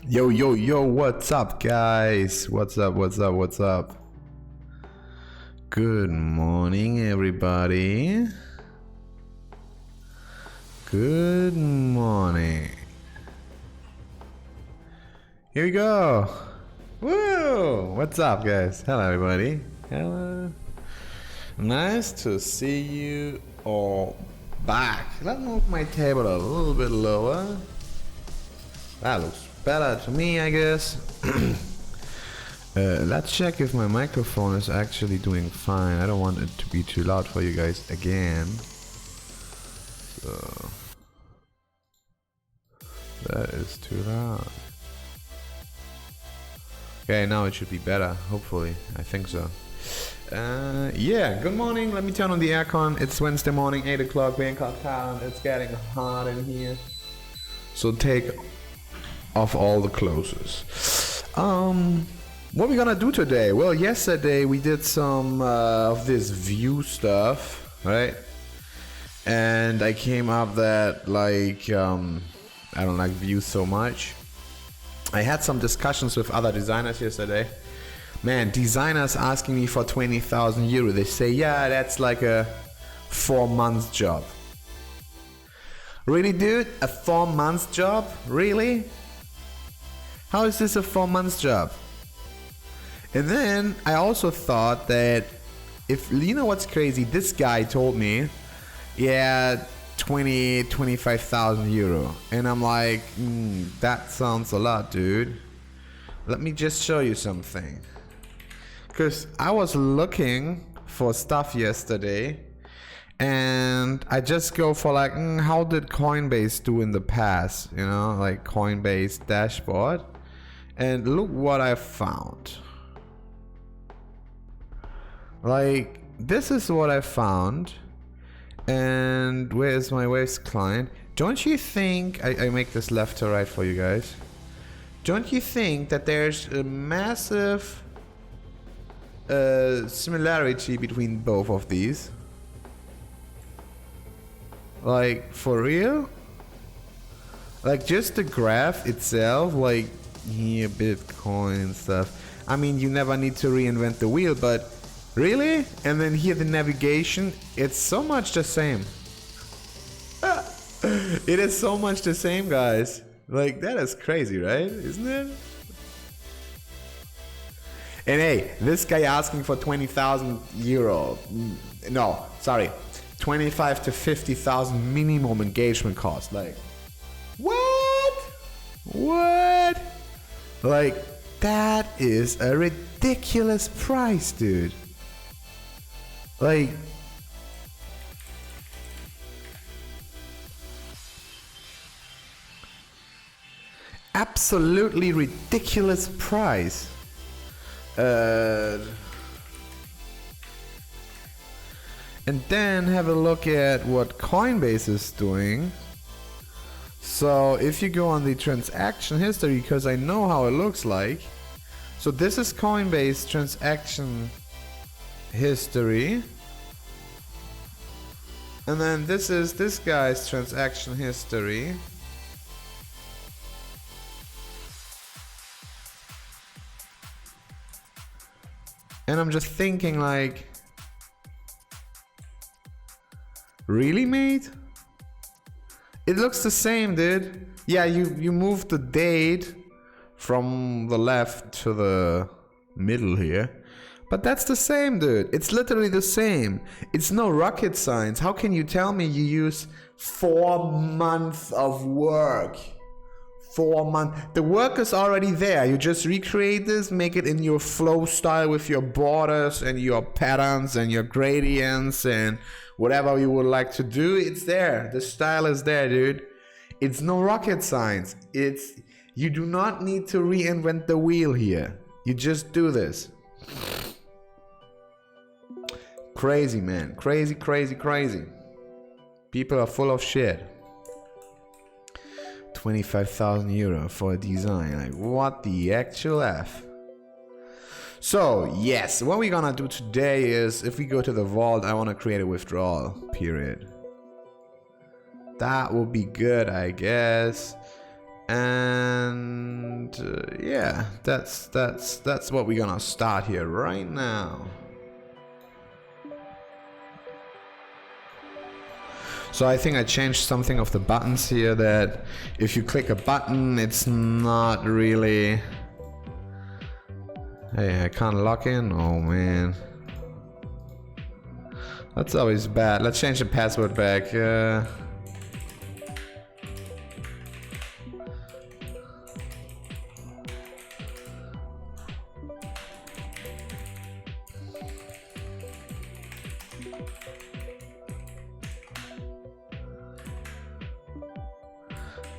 Yo, yo, yo, what's up, guys? What's up, what's up, what's up? Good morning, everybody. Good morning. Here we go. Woo! What's up, guys? Hello, everybody. Hello. Nice to see you all back. Let's move my table a little bit lower. That looks better to me, I guess. Let's check if my microphone is actually doing fine. I don't want it to be too loud for you guys again. So that is too loud. Okay, now it should be better, hopefully. I think so. Yeah, good morning. Let me turn on the aircon. It's Wednesday morning, 8 o'clock, Bangkok town. It's getting hot in here. So take off all the clothes. What we gonna do today? Well, yesterday we did some of this Vue stuff, right? And I came up that like I don't like Vue so much. I had some discussions with other designers yesterday. Man, designers asking me for 20,000 euro. They say, yeah, that's like a 4-month job. Really, dude? A 4-month job? Really? How is this a 4-month job? And then I also thought that if, you know what's crazy? This guy told me, yeah, 25,000 euro. And I'm like, that sounds a lot, dude. Let me just show you something. Because I was looking for stuff yesterday. And I just go for like, how did Coinbase do in the past? You know, like Coinbase dashboard. And look what I found. Like, this is what I found. And where's my Waves client? Don't you think, I make this left to right for you guys. Don't you think that there's a massive similarity between both of these? Like, for real? Like, just the graph itself, like, here, Bitcoin and stuff. I mean, you never need to reinvent the wheel, but really? And then here, the navigation, it's so much the same. It is so much the same, guys. Like, that is crazy, right? Isn't it? And hey, this guy asking for 20,000 euro. No, sorry. 25 to 50,000 minimum engagement cost. Like, what? What? Like, that is a ridiculous price, dude. Like, absolutely ridiculous price. And then have a look at what Coinbase is doing. So if you go on the transaction history, because I know how it looks like. So this is Coinbase transaction history. And then this is this guy's transaction history. And I'm just thinking like, really, mate? It looks the same, dude. Yeah, you moved the date from the left to the middle here. But that's the same, dude. It's literally the same. It's no rocket science. How can you tell me you use 4 months of work? 4 months. The work is already there. You just recreate this, make it in your flow style with your borders and your patterns and your gradients and whatever you would like to do. It's there. The style is there, dude. It's no rocket science. You do not need to reinvent the wheel here. You just do this. Crazy, man. Crazy, crazy, crazy. People are full of shit. 25,000 euro for a design. Like, what the actual F? So, yes, what we're gonna do today is, if we go to the vault, I wanna create a withdrawal period. That will be good, I guess. And yeah, that's what we're gonna start here right now. So I think I changed something of the buttons here, that if you click a button, it's not really... Hey, I can't lock in? Oh man. That's always bad. Let's change the password back.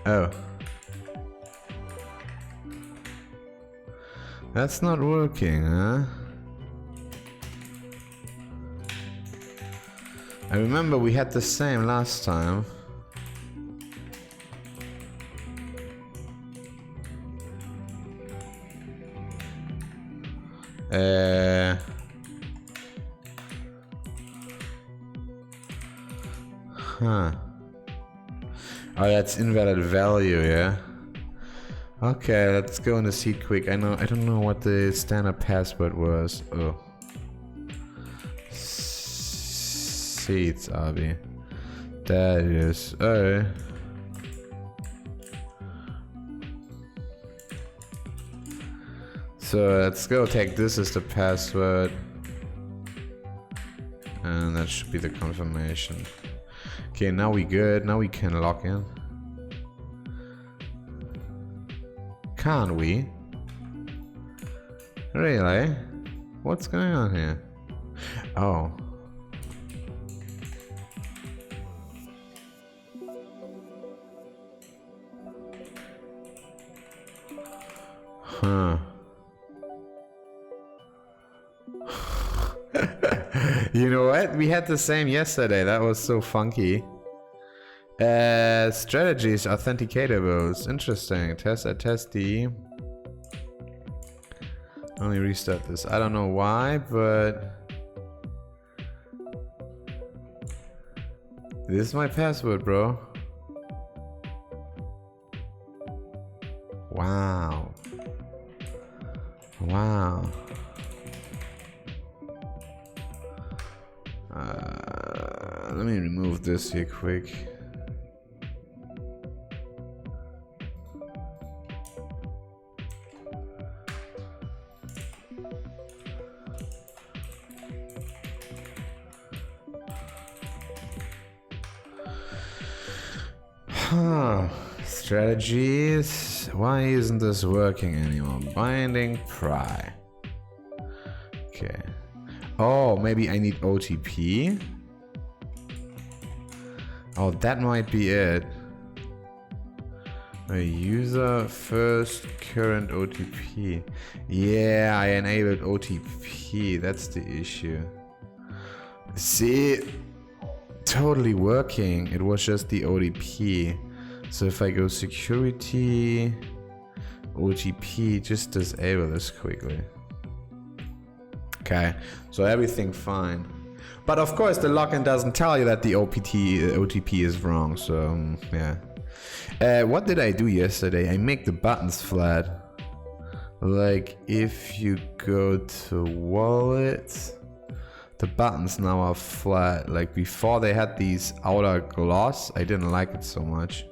Oh. That's not working, huh? I remember we had the same last time. Huh. Oh, that's invalid value, yeah? Okay, let's go in the seat quick. I don't know what the standard password was. Oh. Seats, Abby. That is. Oh. So let's go take this as the password. And that should be the confirmation. Okay, now we good. Now we can log in. Can't we? Really? What's going on here? Oh. Huh. You know what? We had the same yesterday. That was so funky. Strategies authenticatables. Interesting. Test at test D. Let me restart this. I don't know why, but this is my password, bro. Wow. Wow. Let me remove this here quick. Strategies. Why isn't this working anymore? Binding pry. Okay. Oh, maybe I need OTP. Oh, that might be it. A user first current OTP. Yeah, I enabled OTP. That's the issue. See, totally working. It was just the OTP. So if I go security, OTP, just disable this quickly. Okay, so everything fine. But of course the login doesn't tell you that the OTP is wrong, so yeah. What did I do yesterday? I make the buttons flat. Like if you go to wallet, the buttons now are flat. Like before they had these outer gloss. I didn't like it so much.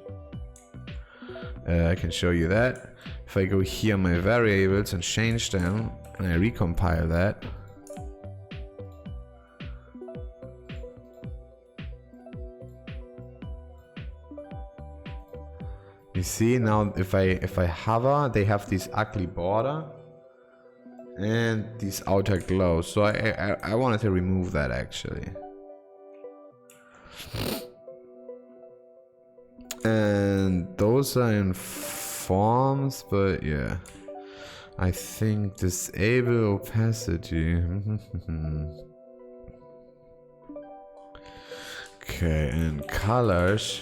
I can show you that. If I go here my variables and change them and I recompile that. You see now if I hover, they have this ugly border and these outer glows. So I wanted to remove that actually. And those are in forms, but yeah. I think disable opacity. Okay, and colors.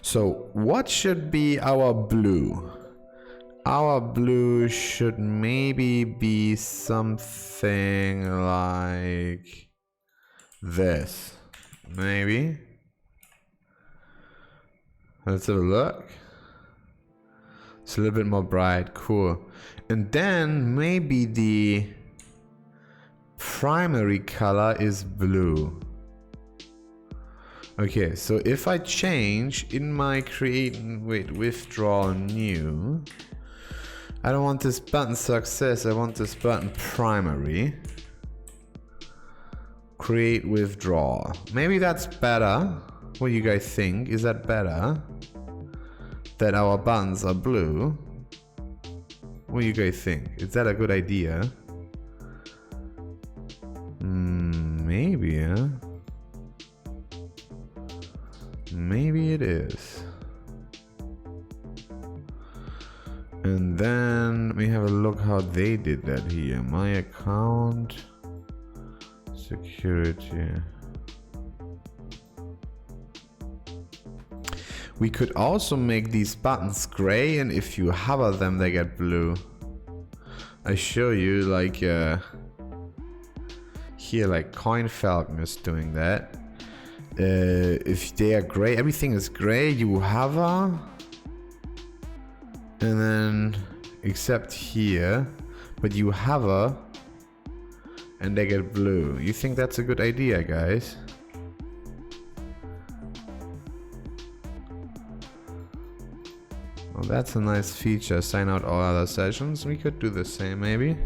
So what should be our blue? Our blue should maybe be something like this. Maybe. Let's have a look. It's a little bit more bright, cool. And then maybe the primary color is blue. Okay, so if I change in my withdraw new, I don't want this button success, I want this button primary. Create withdraw. Maybe that's better. What do you guys think? Is that better? That our buttons are blue? What do you guys think? Is that a good idea? Maybe, huh? Maybe it is. And then we have a look how they did that here. My account, security. We could also make these buttons gray, and if you hover them, they get blue. I show you, like, here, like CoinFalcon is doing that. If they are gray, everything is gray, you hover, and then, except here, but you hover, and they get blue. You think that's a good idea, guys? Well, that's a nice feature. Sign out all other sessions. We could do the same, maybe.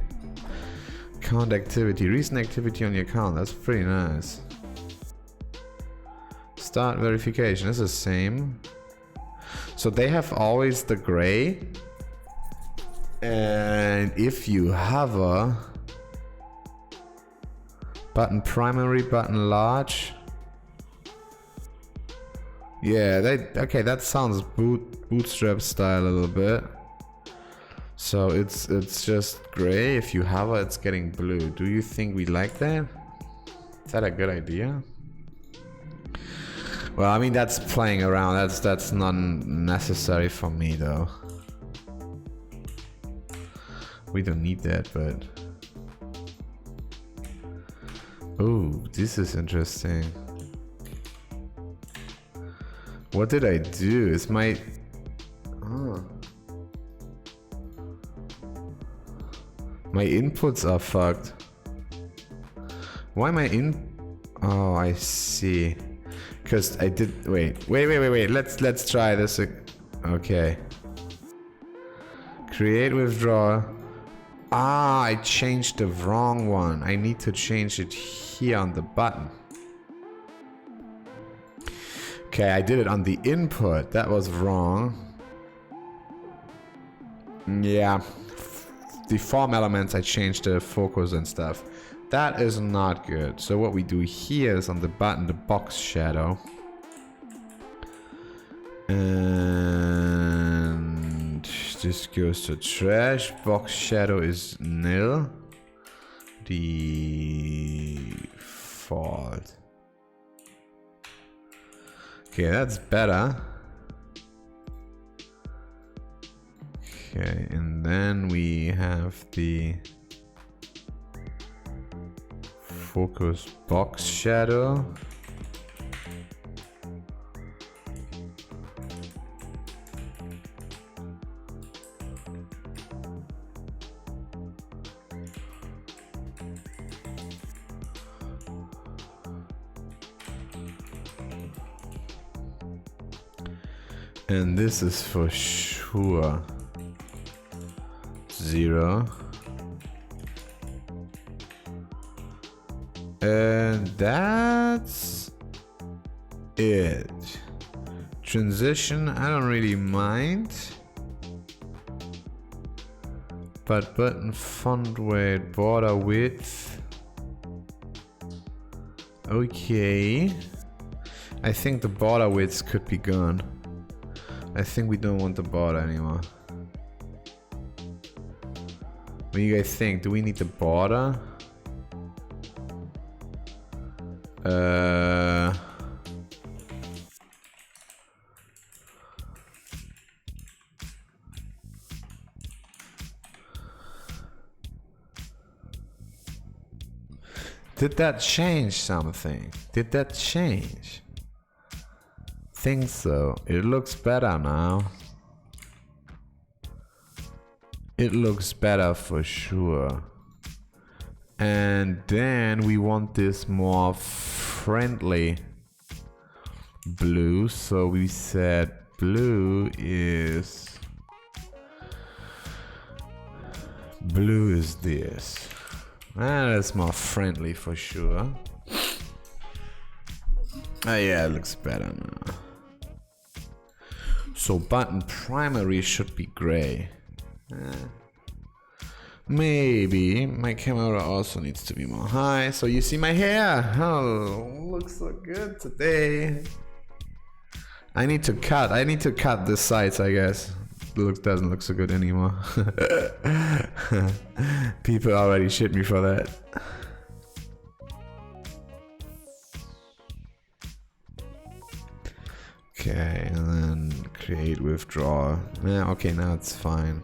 Account activity. Recent activity on your account. That's pretty nice. Start verification. It's the same. So they have always the gray. And if you hover... Button primary, button large... Yeah, okay, that sounds bootstrap style a little bit. So it's just gray. If you hover, it's getting blue. Do you think we like that? Is that a good idea? Well, I mean, that's playing around. That's not necessary for me though. We don't need that, but oh, this is interesting. What did I do? Is my... My inputs are fucked. Why am I in... Oh, I see. Because I did... Wait. Let's try this. Okay. Create withdraw. Ah, I changed the wrong one. I need to change it here on the button. Okay, I did it on the input. That was wrong. Yeah. The form elements, I changed the focus and stuff. That is not good. So what we do here is on the button, the box shadow. And this goes to trash. Box shadow is nil. Default. Okay, that's better. Okay, and then we have the focus box shadow. And this is for sure 0. And that's it. Transition, I don't really mind. But button font weight, border width. Okay. I think the border widths could be gone. I think we don't want the border anymore. What do you guys think? Do we need the border? Did that change something? Did that change? Think so. It looks better now. It looks better for sure. And then we want this more friendly blue. So we said blue is this. That's more friendly for sure. Oh yeah, it looks better now. So button primary should be gray. Maybe my camera also needs to be more high. So you see my hair? Oh, looks so good today. I need to cut the sides, I guess. Doesn't look so good anymore. People already shit me for that. Okay, and then create withdrawal. Yeah, okay, now it's fine.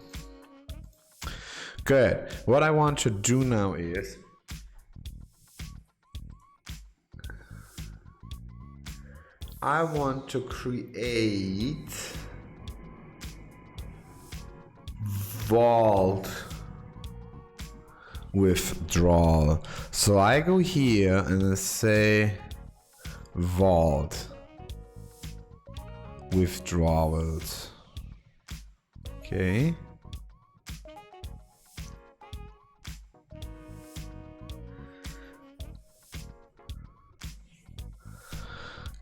Good. What I want to do now is I want to create vault withdrawal. So I go here and I say vault withdrawals. Okay.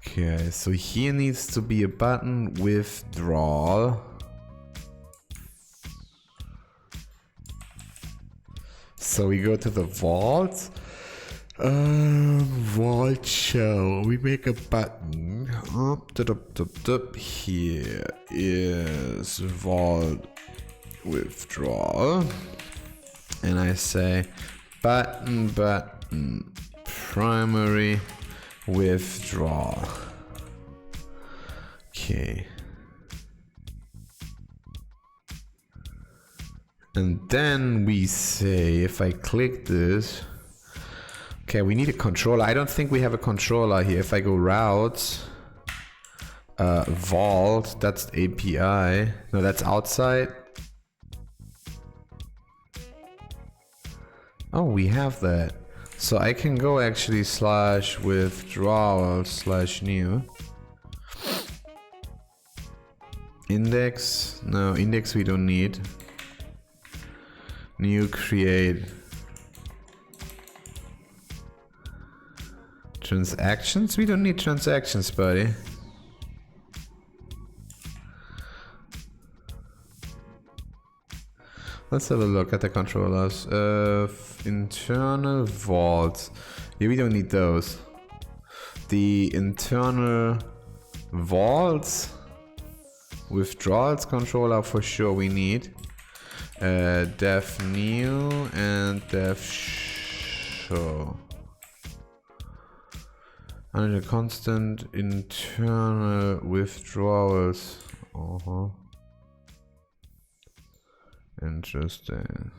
Okay, so here needs to be a button withdrawal. So we go to the vault. Vault show. We make a button. Here is vault withdrawal. And I say button primary withdrawal. Okay. And then we say, if I click this, okay, we need a controller. I don't think we have a controller here. If I go routes, vault, that's API. No, that's outside. Oh, we have that. So I can go actually slash withdrawal slash new. Index, no, index we don't need. New create. Transactions? We don't need transactions, buddy. Let's have a look at the controllers. Internal vaults. Yeah, we don't need those. The internal vaults withdrawals controller for sure we need. Def new and def show. Under constant internal withdrawals. Interesting.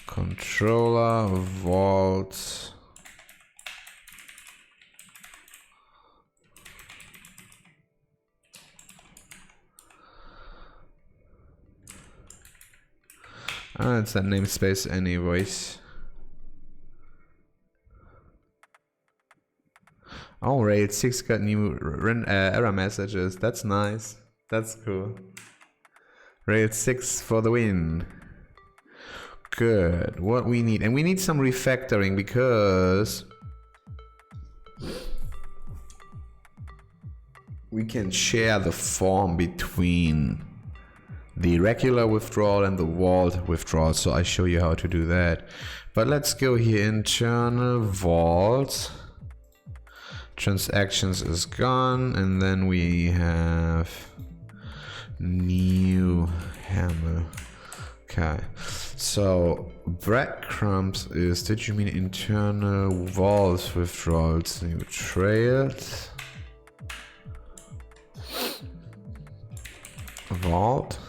Controller vaults. It's that namespace anyways. Oh, Raid 6 got new error messages. That's nice. That's cool. Raid 6 for the win. Good. What we need, and we need some refactoring because we can share the form between the regular withdrawal and the vault withdrawal. So I show you how to do that. But let's go here. Internal vault. Transactions is gone, and then we have new hammer. Okay, so breadcrumbs is, did you mean internal vault withdrawals? New trails vault.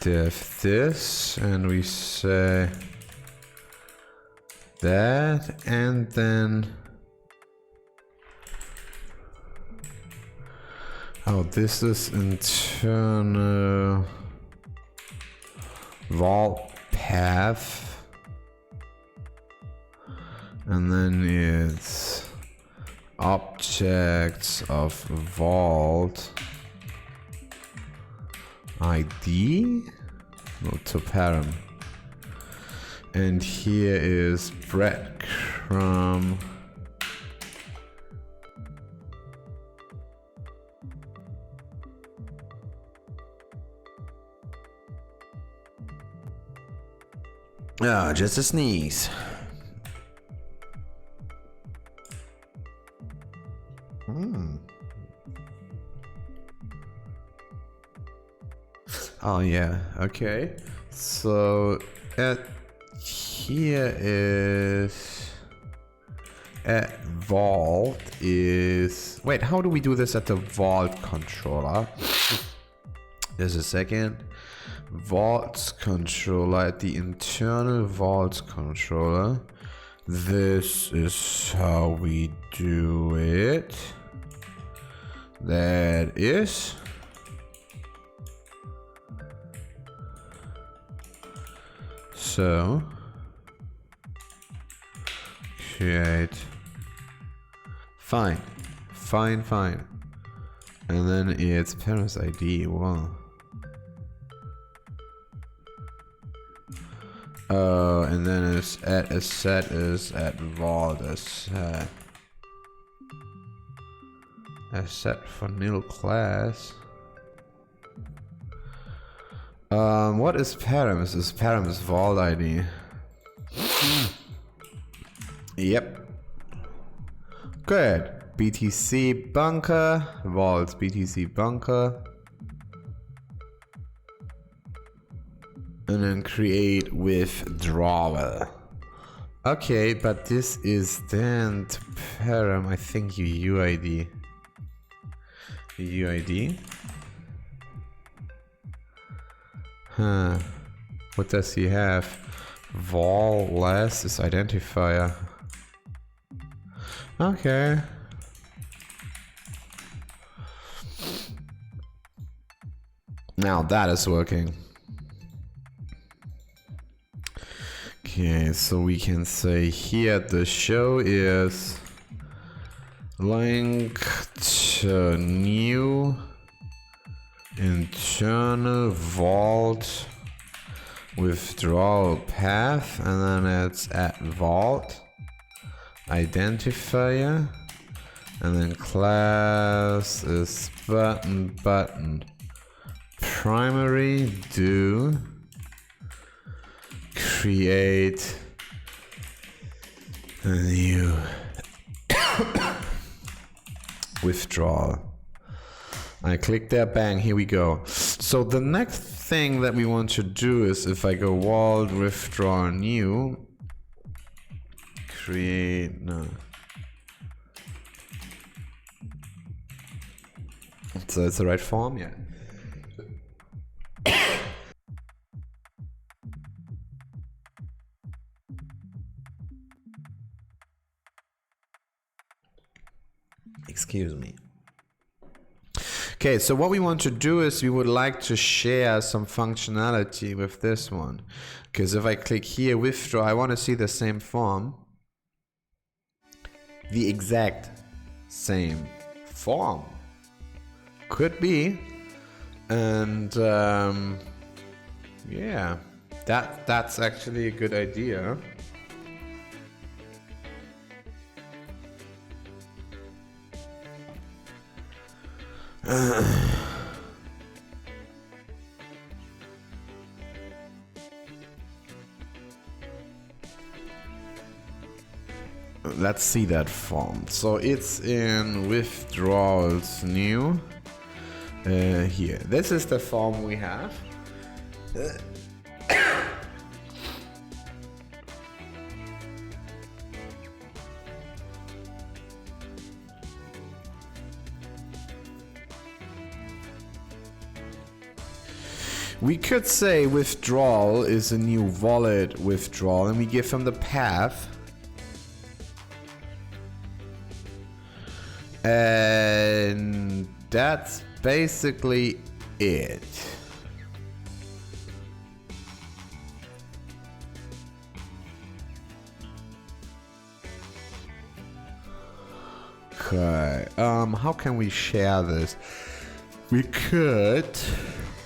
Def this, and we say that, and then Oh, this is internal vault path. And then it's objects of vault ID? No, to param. And here is breadcrumb. Ah, just a sneeze. Oh yeah, okay. So here is at vault is, wait, how do we do this at the vault controller? There's a second. Vault controller at the internal vault controller. This is how we do it. That is. So create fine. And then it's parents ID. Wow. Oh, and then it's at a set is at vault asset. Asset for middle class. What is params? Is params vault ID? Yep. Good. BTC bunker. Vault BTC bunker. And then create withdrawal. Okay, but this is then to param, I think UID. UID? Huh. What does he have? Vol less is identifier. Okay. Now that is working. Okay, so we can say here the show is link to new internal vault withdrawal path, and then it's at vault identifier, and then class is button primary do create a new withdrawal. I click there, bang, here we go. So the next thing that we want to do is if I go vault withdraw new, create, no. So it's the right form, yeah. Excuse me. Okay, so what we want to do is we would like to share some functionality with this one. Because if I click here, withdraw, I want to see the same form. The exact same form. Could be. And yeah, that's actually a good idea. Let's see that form. So it's in withdrawals new. Here, this is the form we have. We could say withdrawal is a new wallet withdrawal, and we give them the path. And that's basically it. Okay, how can we share this? We could,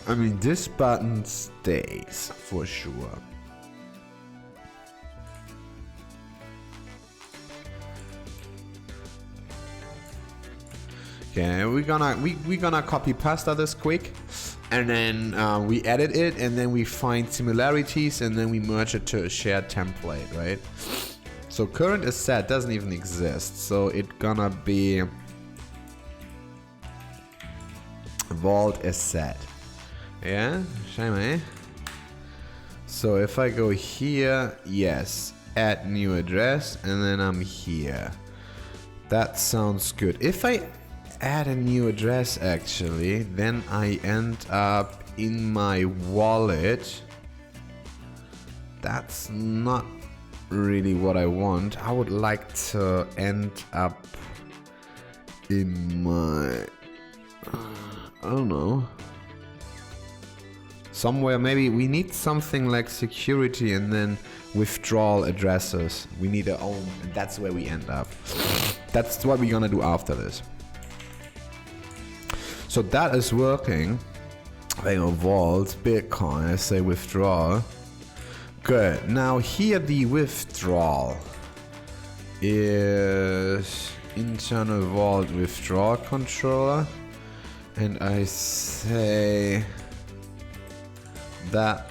I mean, this button stays for sure. Okay, we're gonna copy pasta this quick, and then we edit it, and then we find similarities, and then we merge it to a shared template, right? So current asset doesn't even exist, so it's gonna be vault asset. Yeah, shame, eh? So if I go here, yes, add new address, and then I'm here. That sounds good. If I add a new address actually, then I end up in my wallet. That's not really what I want. I would like to end up in my, I don't know, somewhere. Maybe we need something like security and then withdrawal addresses. We need our own, and that's where we end up. That's what we're gonna do after this. So that is working. I go vault, Bitcoin, I say withdrawal. Good. Now here the withdrawal is internal vault withdrawal controller, and I say that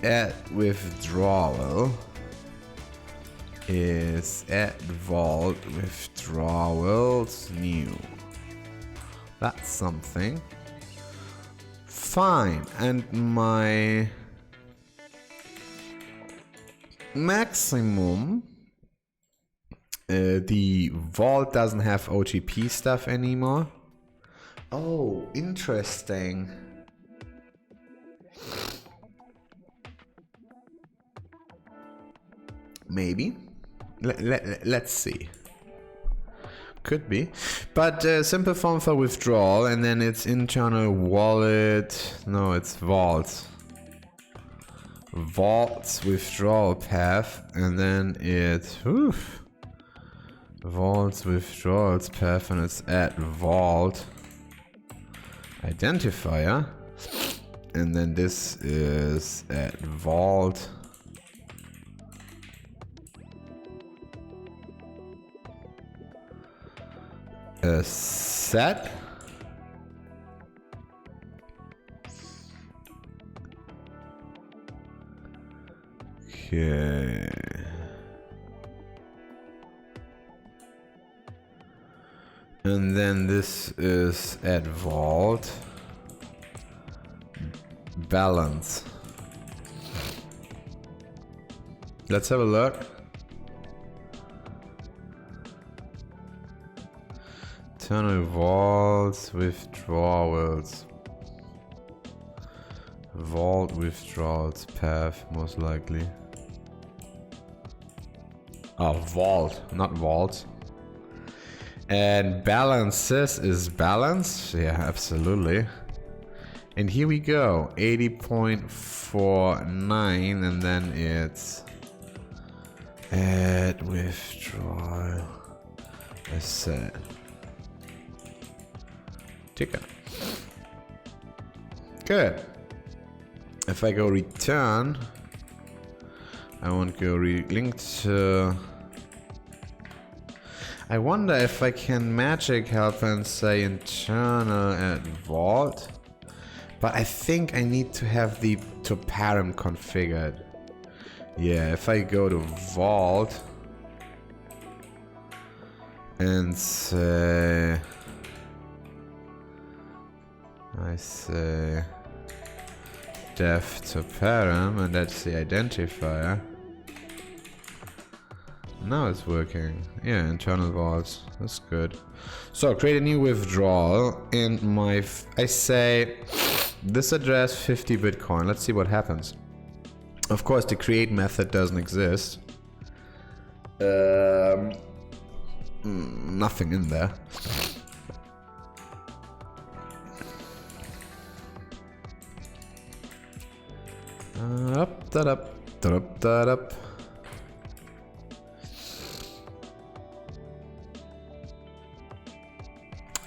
add withdrawal is add vault withdrawals new. That's something. Fine. And my maximum, the vault doesn't have OTP stuff anymore. Oh, interesting. Maybe. Let's see. Could be. But simple form for withdrawal, and then it's internal wallet. No, it's vault. Vault's withdrawal path, and then it's vault's withdrawals path, and it's add vault identifier, and then this is add vault set. Okay. And then this is add vault balance. Let's have a look. Internal vaults withdrawals. Vault withdrawals path, most likely. Oh, vault, not vault. And balances is balance. Yeah, absolutely. And here we go, 80.49, and then it's add withdrawal asset. Ticker. Good. If I go return, I won't go link to. I wonder if I can magic help and say internal add vault, but I think I need to have the to param configured. Yeah, if I go to vault and say, I say def to param, and that's the identifier. Now it's working. Yeah, internal vaults. That's good. So create a new withdrawal in my. I say this address 50 Bitcoin. Let's see what happens. Of course, the create method doesn't exist. Nothing in there. Up, that up, that up, that up.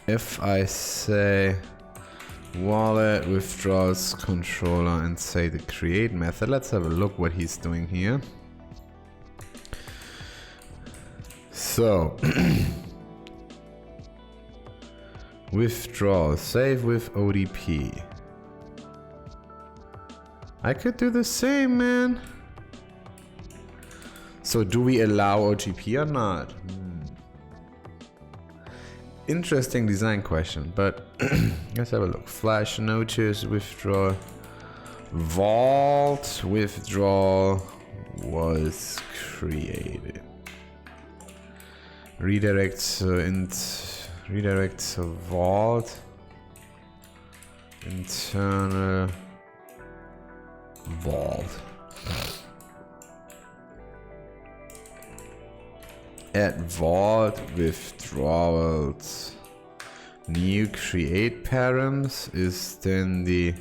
If I say wallet withdrawals controller and say the create method, let's have a look what he's doing here. So withdraw, save with ODP. I could do the same, man. So do we allow OTP or not? Interesting design question, but let's have a look. Flash notice, withdraw, vault withdrawal was created. Redirect to vault, internal vault. Add vault withdrawals. New create params is then the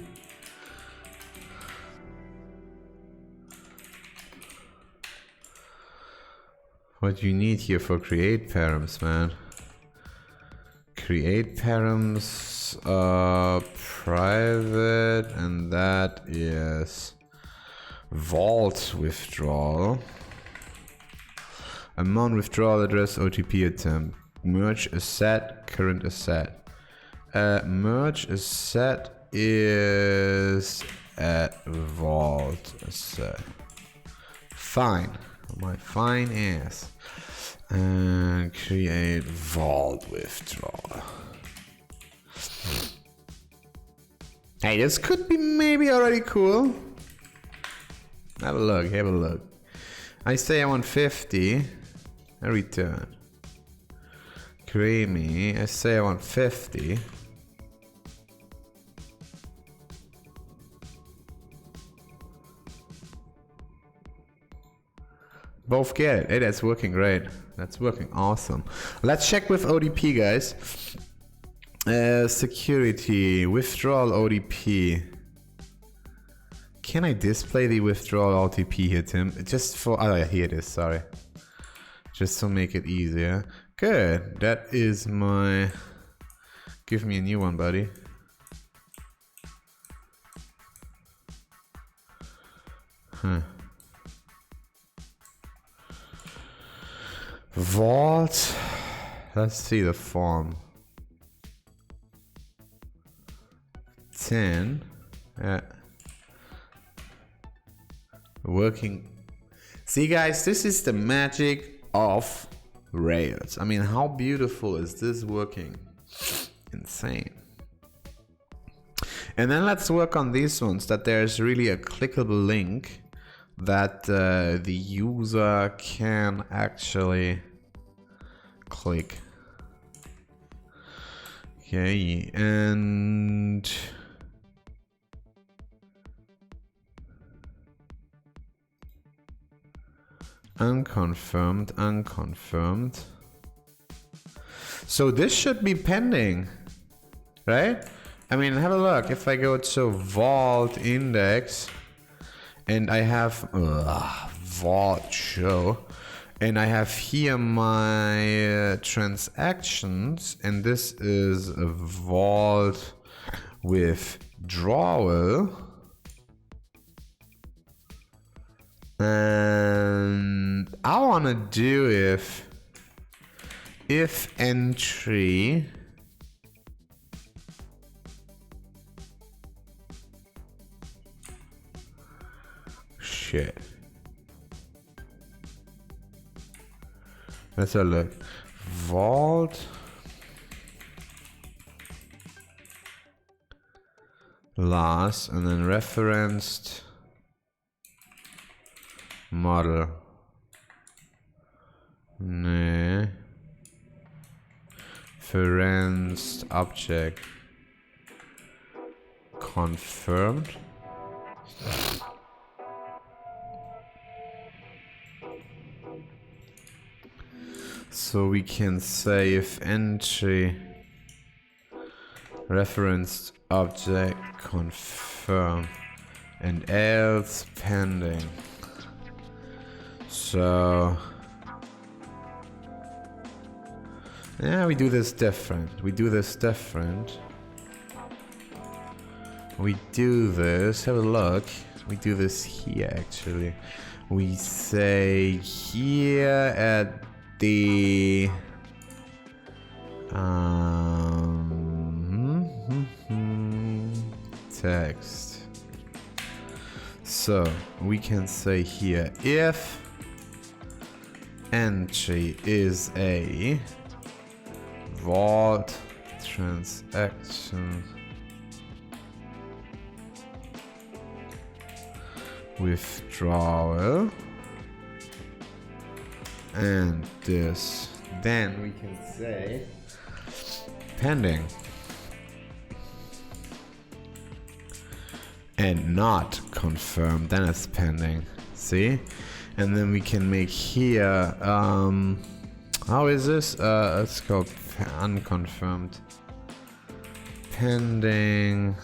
what you need here for create params, man. Create params private, and that is vault withdrawal. Amount withdrawal address, OTP attempt. Merge asset, current asset. Merge asset is at vault asset. Fine. My fine ass. And create vault withdrawal. Hey, this could be maybe already cool. Have a look, have a look. I say I want 50. I return. Creamy. I say I want 50. Both get it. Hey, that's working great. That's working awesome. Let's check with ODP, guys. Security. Withdrawal ODP. Can I display the withdrawal OTP here, Tim? Just for... Oh, yeah, here it is. Sorry. Just to make it easier. Good. That is my... Give me a new one, buddy. Huh. Vault. Let's see the form. 10. Working. See, guys, this is the magic of Rails. I mean, how beautiful is this working? Insane. And then let's work on these ones, that there's really a clickable link that the user can actually click. Okay, and unconfirmed, unconfirmed. So this should be pending, right? I mean, have a look. If I go to vault index and I have vault show, and I have here my transactions, and this is a vault withdrawal. And I want to do if entry shit. Let's have a look. Vault last, and then referenced model. Nee. Referenced object. Confirmed. So we can say if entry referenced object confirm and else pending. So yeah, we do this different. We do this, have a look. We do this here actually. We say here at the text. So we can say here if entry is a vault transaction withdrawal and this, then we can say pending and not confirmed, then it's pending. See? And then we can make here how is this? Let's go unconfirmed pending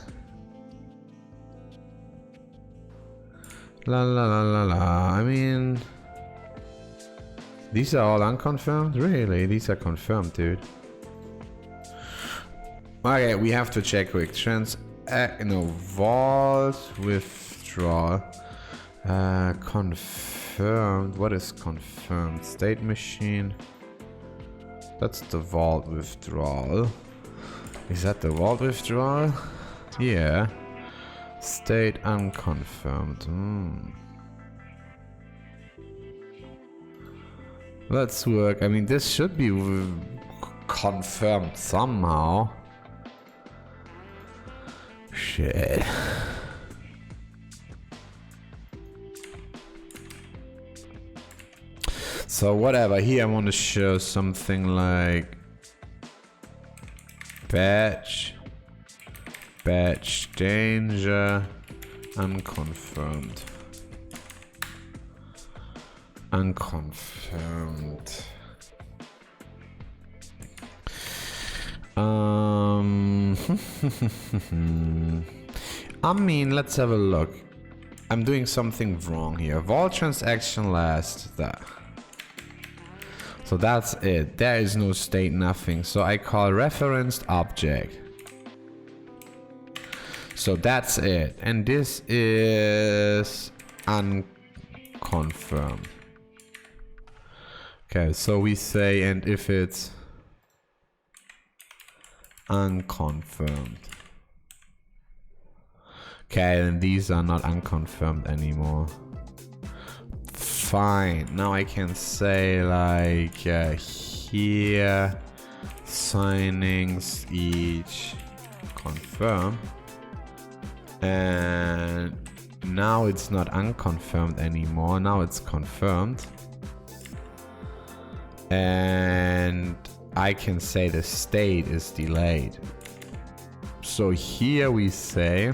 la la la la la. I mean, these are all unconfirmed? Really? These are confirmed, dude. Okay, we have to check quick. Vault withdrawal. Confirmed. What is confirmed? State machine. That's the vault withdrawal. Is that the vault withdrawal? Yeah. State unconfirmed. Let's work. I mean, this should be confirmed somehow. Shit. So whatever, here I want to show something like batch danger unconfirmed. I mean, let's have a look. I'm doing something wrong here. Vault transaction last that. So that's it. There is no state, nothing. So I call referenced object. So that's it. And this is unconfirmed. Okay, so we say, and if it's unconfirmed. Okay, and these are not unconfirmed anymore. Fine. Now I can say like here signings each confirm. And now it's not unconfirmed anymore. Now it's confirmed. And I can say the state is delayed. So here we say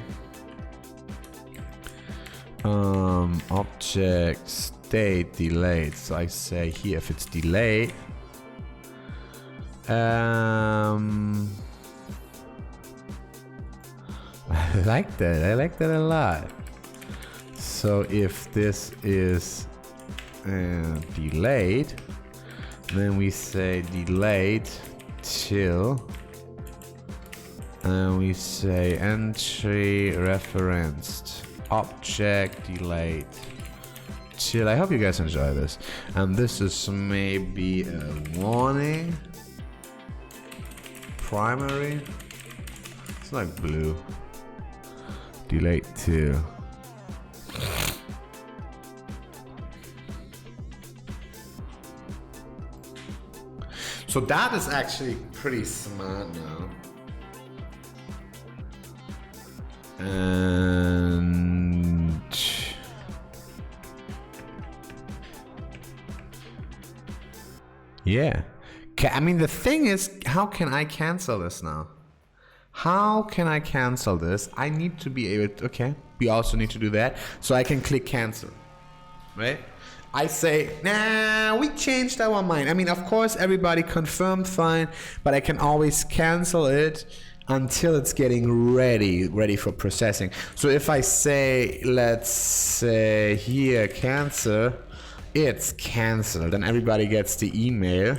object state delayed. So I say here if it's delayed, I like that. I like that a lot. So if this is delayed, then we say delayed till, and we say entry referenced object delayed till. I hope you guys enjoy this. And this is maybe a warning. Primary. It's like blue. Delayed till. So that is actually pretty smart now. And yeah. I mean, the thing is, how can I cancel this now? How can I cancel this? I need to be able to, okay, we also need to do that. So I can click cancel, right? I say, nah, we changed our mind. I mean, of course, everybody confirmed fine, but I can always cancel it until it's getting ready for processing. So if I say, let's say here, cancel, it's canceled, and everybody gets the email,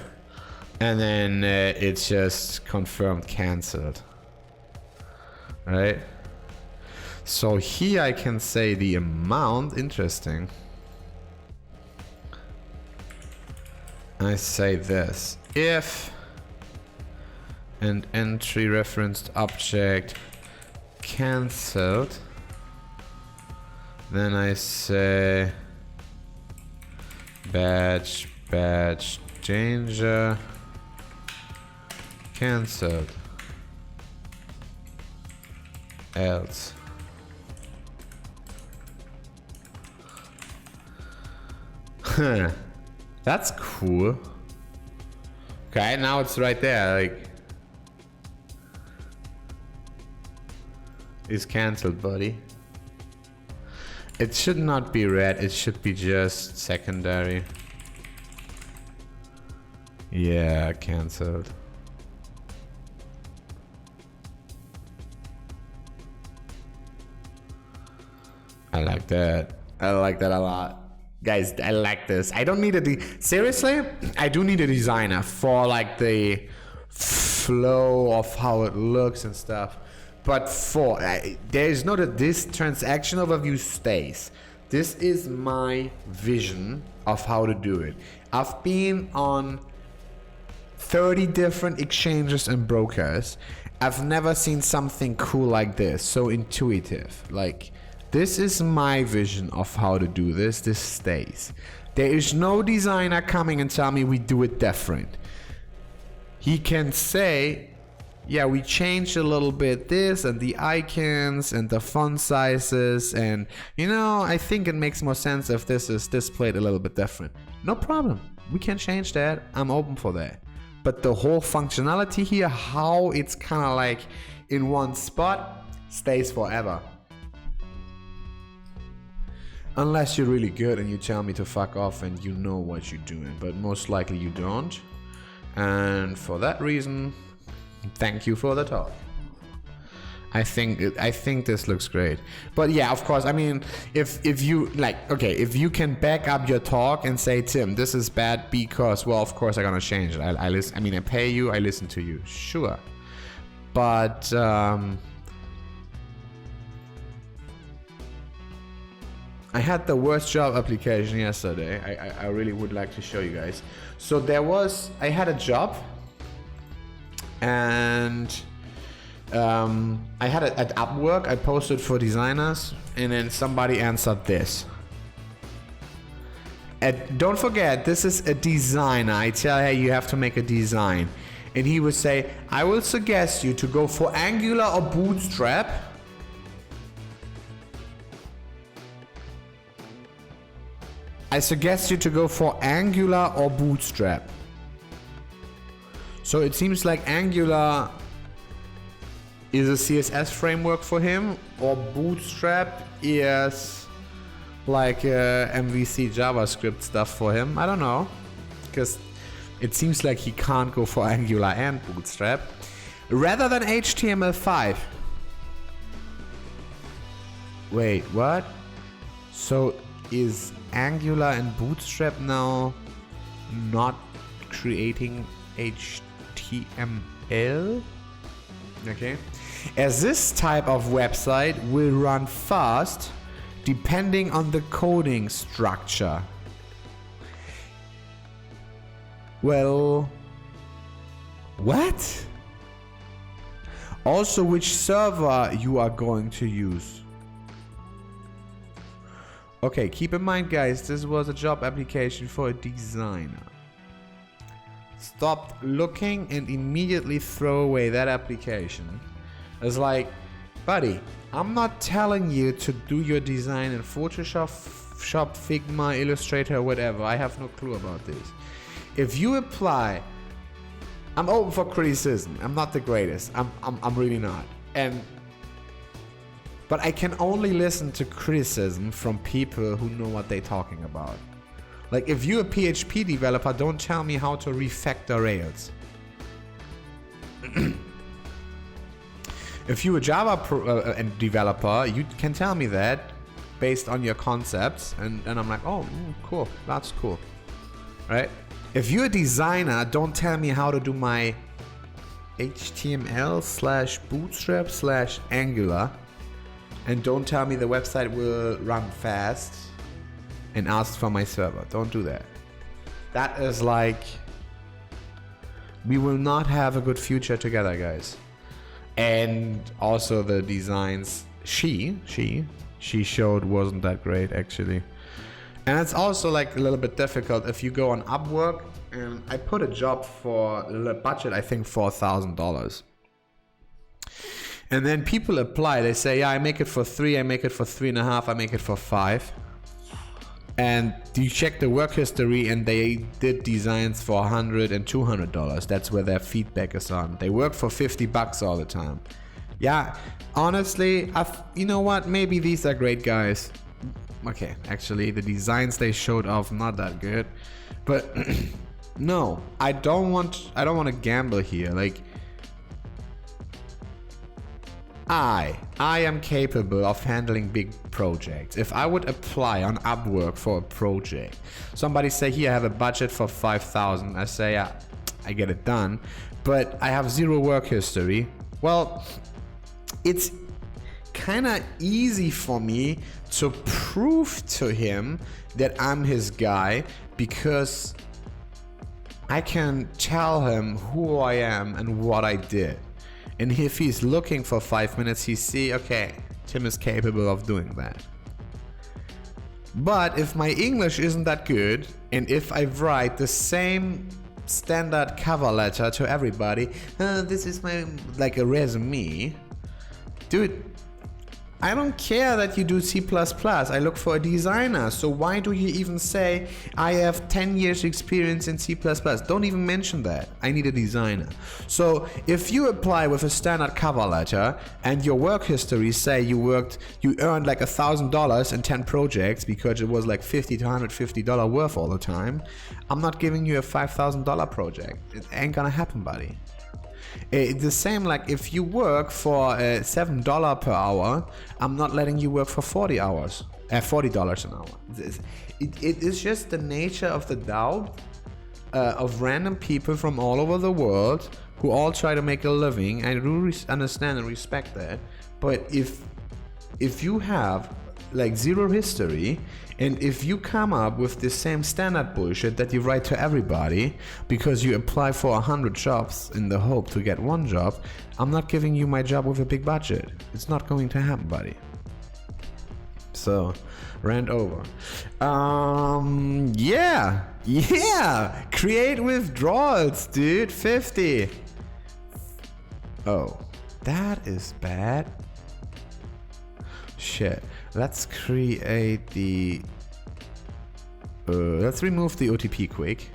and then it's just confirmed canceled, right? So here I can say the amount. Interesting. I say this: if an entry referenced object cancelled, then I say batch danger cancelled, else. That's cool. Okay, now it's right there, like, it's cancelled, buddy. It should not be red, it should be just secondary. Yeah, cancelled. I like that. I like that a lot. Guys, I like this. I don't need seriously, I do need a designer for like the flow of how it looks and stuff. But there is no that this transaction overview stays. This is my vision of how to do it. I've been on 30 different exchanges and brokers. I've never seen something cool like this, so intuitive. Like, this is my vision of how to do this. This stays. There is no designer coming and tell me we do it different. He can say, yeah, we changed a little bit this and the icons and the font sizes, and you know, I think it makes more sense if this is displayed a little bit different. No problem. We can change that. I'm open for that. But the whole functionality here, how it's kind of like in one spot, stays forever. Unless you're really good and you tell me to fuck off and you know what you're doing, but most likely you don't. And for that reason, thank you for the talk. I think this looks great. But yeah, of course, I mean, if you like, okay, if you can back up your talk and say, Tim, this is bad because, well, of course I'm gonna change it. I listen. I mean, I pay you, I listen to you, sure. But I had the worst job application yesterday. I really would like to show you guys. So I had a job, and I had it at Upwork. I posted for designers, and then somebody answered this. And don't forget, this is a designer. I tell her you have to make a design. And he would say, I will suggest you to go for Angular or Bootstrap. I suggest you to go for Angular or Bootstrap. So it seems like Angular is a CSS framework for him, or Bootstrap is like MVC JavaScript stuff for him. I don't know, because it seems like he can't go for Angular and Bootstrap. Rather than HTML5. Wait, what? So is Angular and Bootstrap now not creating HTML? Okay. As this type of website will run fast depending on the coding structure. Well, what? Also, which server you are going to use. Okay, keep in mind, guys, this was a job application for a designer. Stop looking and immediately throw away that application. It's like, buddy, I'm not telling you to do your design in Photoshop, Figma, Illustrator, whatever. I have no clue about this. If you apply, I'm open for criticism. I'm not the greatest. I'm really not. But I can only listen to criticism from people who know what they're talking about. Like, if you're a PHP developer, don't tell me how to refactor Rails. If you're a Java developer, you can tell me that based on your concepts, and I'm like, oh, cool, that's cool, right? If you're a designer, don't tell me how to do my HTML/Bootstrap/Angular, and don't tell me the website will run fast and ask for my server. Don't do that. That is like, we will not have a good future together, guys. And also the designs she showed wasn't that great, actually. And it's also like a little bit difficult if you go on Upwork, and I put a job for the budget, I think $4,000. And then people apply, they say, yeah, I make it for 3, I make it for 3.5, I make it for 5. And you check the work history, and they did designs for $100 and $200. That's where their feedback is on. They work for $50 all the time. Yeah, honestly, you know what? Maybe these are great guys. Okay, actually, the designs they showed off not that good, but no, I don't want to gamble here. Like, I am capable of handling big projects. If I would apply on Upwork for a project, somebody say, here, I have a budget for 5,000. I say, yeah, I get it done, but I have 0 work history. Well, it's kind of easy for me to prove to him that I'm his guy, because I can tell him who I am and what I did. And if he's looking for 5 minutes, he see, okay, Tim is capable of doing that. But if my English isn't that good, and if I write the same standard cover letter to everybody, this is my, like a resume, dude, I don't care that you do C++. I look for a designer. So why do you even say I have 10 years experience in C++? Don't even mention that. I need a designer. So if you apply with a standard cover letter and your work history say you earned like $1,000 in 10 projects because it was like $50 to $150 worth all the time, I'm not giving you a $5,000 project. It ain't gonna happen, buddy. It's the same like if you work for $7 per hour, I'm not letting you work for $40 an hour. It is just the nature of the DAO of random people from all over the world who all try to make a living. I do understand and respect that. But if you have like 0 history, and if you come up with the same standard bullshit that you write to everybody because you apply for 100 jobs in the hope to get 1 job, I'm not giving you my job with a big budget. It's not going to happen, buddy. So, rant over. Yeah, create withdrawals, dude. 50. Oh, that is bad. Shit. Let's create the... let's remove the OTP quick.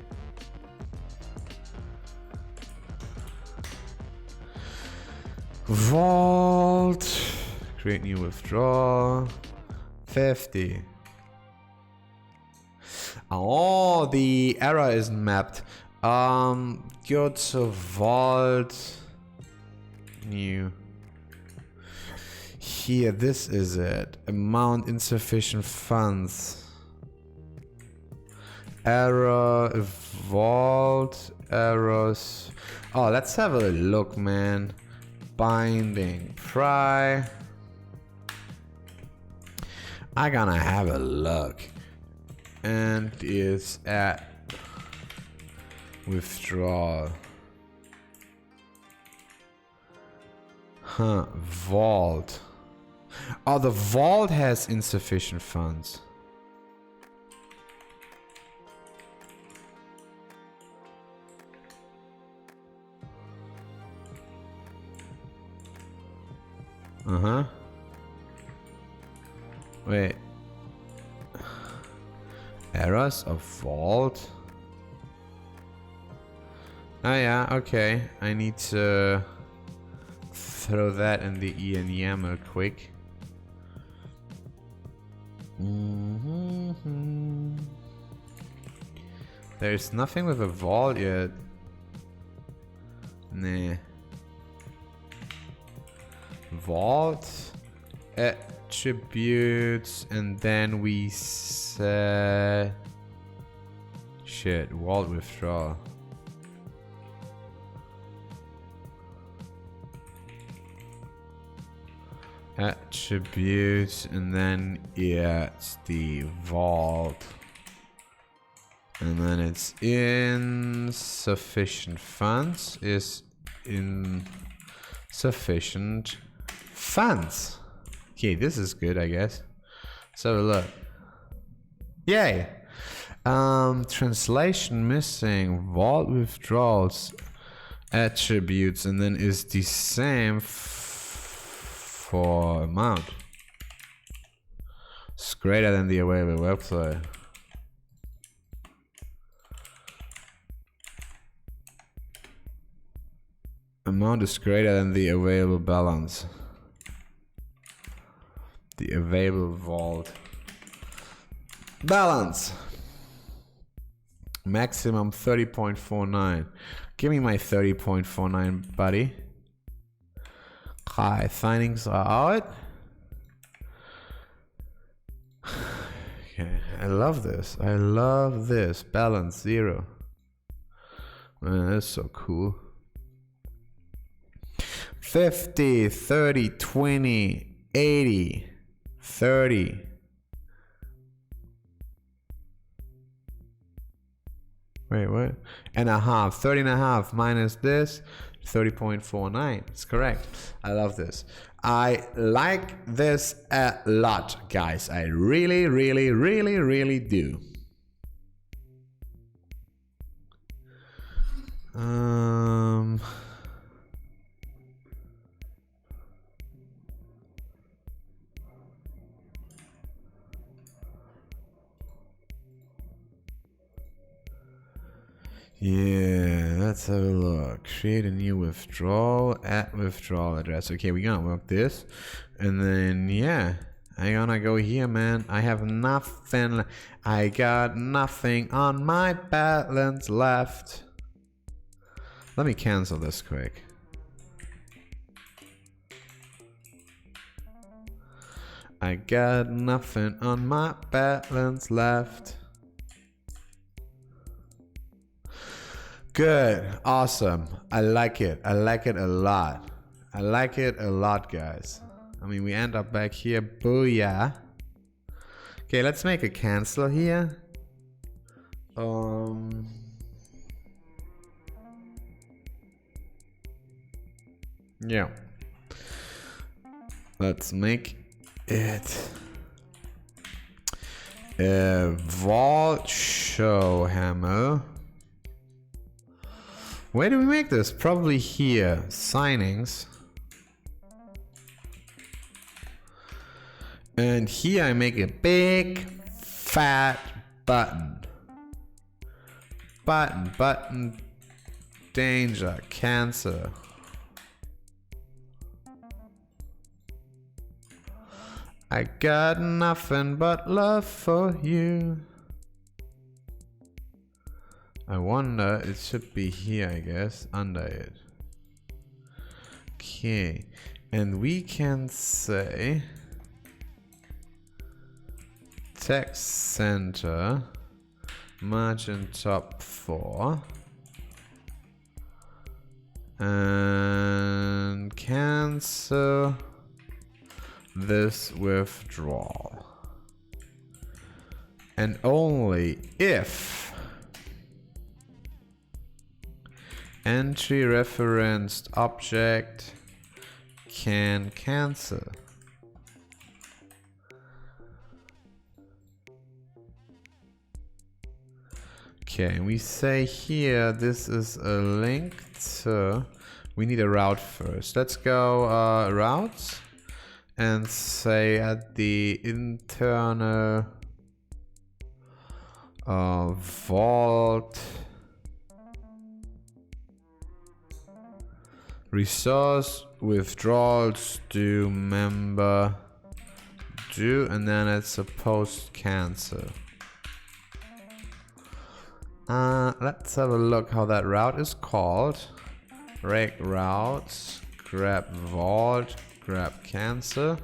Vault. Create new withdrawal. 50. Oh, the error isn't mapped. Go to vault. New. Here, this is it. Amount insufficient funds. Error, vault, errors. Oh, let's have a look, man. Binding, pry. I gonna have a look. And it's at withdrawal. Vault. Oh, the vault has insufficient funds. Wait. Errors of vault? Oh yeah, okay. I need to throw that in the enYAML quick. There's nothing with a vault yet. Nah. vault attributes, and then we set vault withdrawal. Attributes, and then it's the vault, and then it's insufficient funds is insufficient funds. Okay, this is good, I guess. So look, yay. Translation missing, vault withdrawals attributes, and then is the same for amount. It's greater than the available workflow. Amount is greater than the available balance. The available vault balance. Maximum 30.49. Give me my 30.49, buddy. Hi, findings are out. Okay, I love this. I love this. Balance 0. Man, that's so cool. 50, 30, 20, 80, 30. Wait, what? And a half. 30 and a half minus this. 30.49. It's correct. I love this. I like this a lot, guys. I really, really, really, really do. Yeah, let's have a look. Create a new withdrawal at withdrawal address. Okay, we're gonna work this. And then, yeah, I'm gonna go here, man. I have nothing. I got nothing on my balance left. Let me cancel this quick. I got nothing on my balance left. Good, awesome. I like it. I like it a lot. I like it a lot, guys. I mean, we end up back here. Booyah. Okay, let's make a cancel here. Yeah. Let's make it a vault show hammer. Where do we make this? Probably here. Signings. And here I make a big fat button. Button, danger, cancer. I got nothing but love for you. I wonder, it should be here, I guess, under it. Okay, and we can say text center, margin top 4, and cancel this withdrawal. And only if entry referenced object can cancel. Okay, and we say here this is a link to, we need a route first. Let's go routes and say at the internal vault resource withdrawals do member do, and then it's a post cancel. Let's have a look how that route is called. Reg routes, grab vault, grab cancel.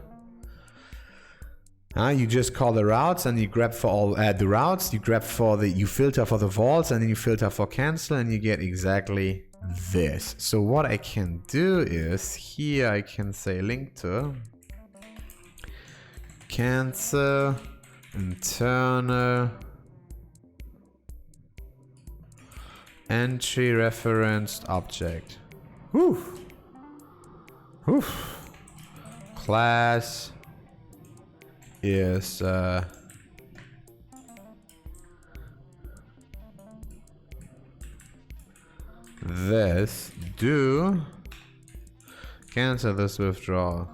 You just call the routes and you grab for all the routes, you grab for the, you filter for the vaults and then you filter for cancel and you get exactly this. So what I can do is here I can say link to cancel internal entry referenced object. Whew. Whew. Class is this, do cancel this withdrawal.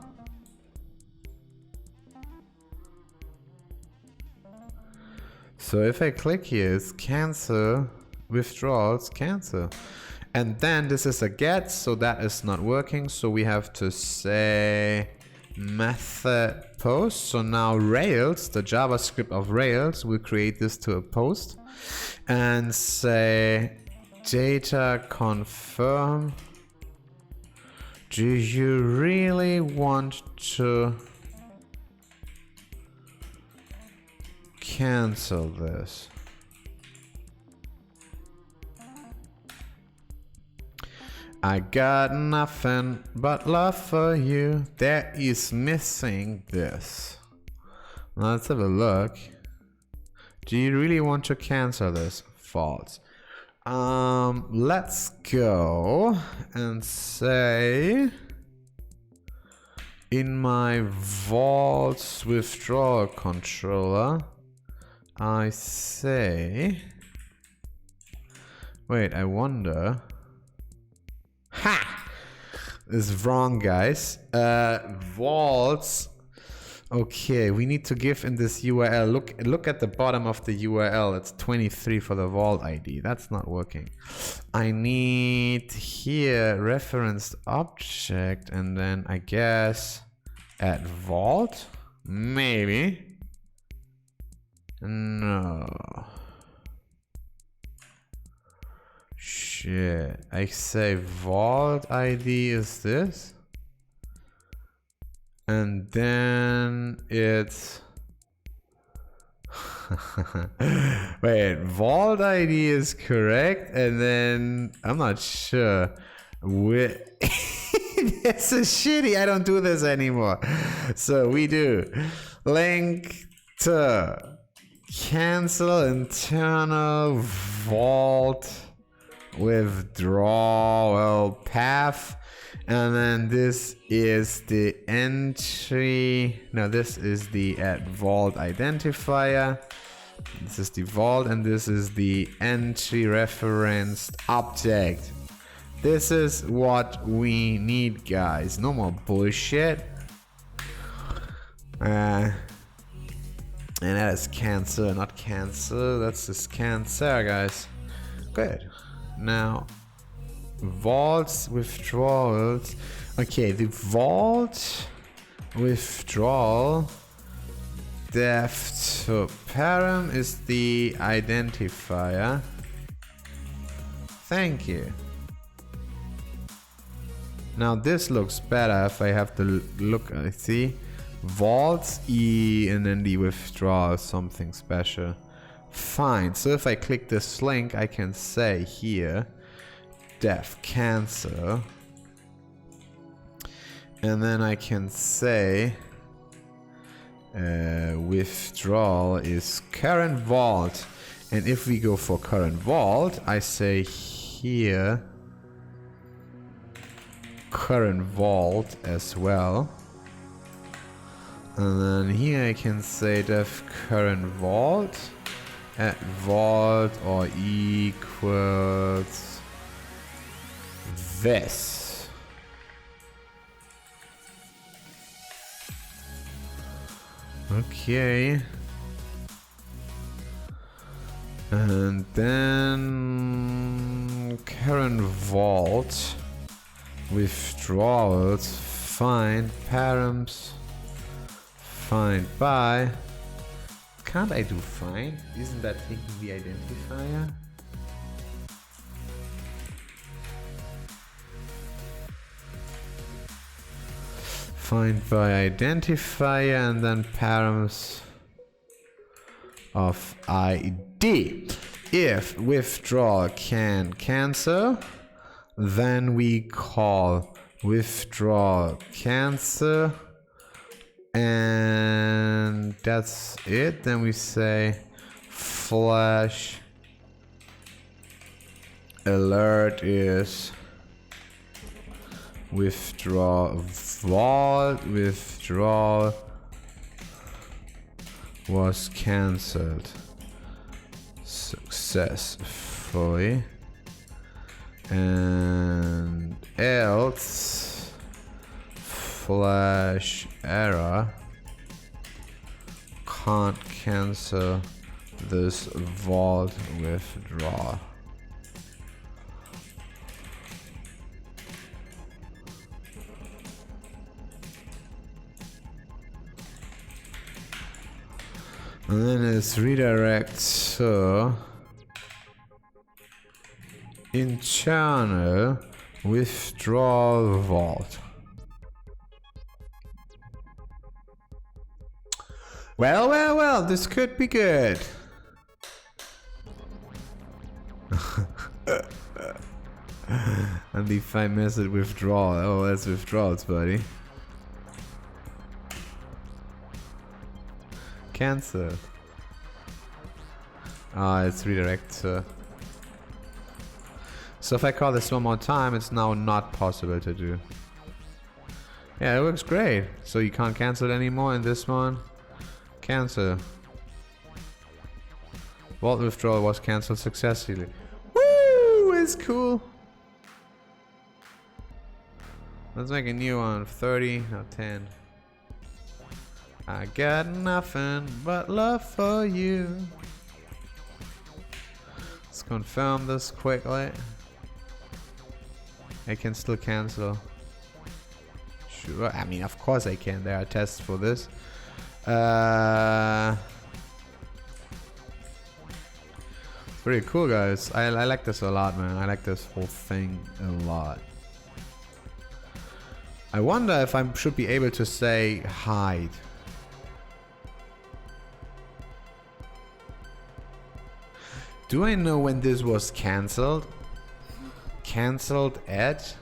So if I click here, it's cancel withdrawals, cancel. And then this is a get, so that is not working. So we have to say method post. So now Rails, the JavaScript of Rails, will create this to a post and say data confirm. Do you really want to cancel this? I got nothing but love for you. There is missing this. Let's have a look. Do you really want to cancel this? False. Let's go and say in my vaults withdrawal controller, I say, wait, I wonder. Ha! This is wrong, guys. Vaults. Okay, we need to give in this URL. Look at the bottom of the URL. It's 23 for the vault ID. That's not working. I need here referenced object and then I guess add vault. Maybe. No. Shit. I say vault ID is this. And then it's wait, vault ID is correct, and then I'm not sure. This is shitty. I don't do this anymore. So we do link to cancel internal vault withdrawal path. And then this is the entry. No, this is the add vault identifier. This is the vault, and this is the entry referenced object. This is what we need, guys. No more bullshit. And that is cancel, not cancel. That's just cancel, guys. Good. Now. Vaults withdrawals. Okay, the vault withdrawal def to param is the identifier. Thank you. Now this looks better if I have to look. I see vaults E and then the withdrawal is something special. Fine. So if I click this link, I can say here def cancel, and then I can say withdrawal is current vault, and if we go for current vault, I say here current vault as well, and then here I can say def current vault at vault or equals this. Okay. And then current vault withdrawals find params find by. Can't I do find? Isn't that taking the identifier? Find by identifier and then params of ID. If withdrawal can cancel, then we call withdrawal cancel, and that's it. Then we say flash alert is withdrawal was cancelled successfully, and else flash error can't cancel this vault withdrawal. And then it's redirect to internal withdrawal vault. Well, this could be good. Undefined method withdrawal. Oh, that's withdrawals, buddy. Cancel. It's redirect. So if I call this one more time, it's now not possible to do. Yeah, it works great. So you can't cancel it anymore in this one. Cancel. Vault withdrawal was cancelled successfully. Woo! It's cool. Let's make a new one. 30, no 10. I got nothing but love for you. Let's confirm this quickly. I can still cancel. Sure, I mean, of course I can. There are tests for this. Pretty cool, guys. I like this a lot, man. I like this whole thing a lot. I wonder if I should be able to say hide. Do I know when this was cancelled? Cancelled at?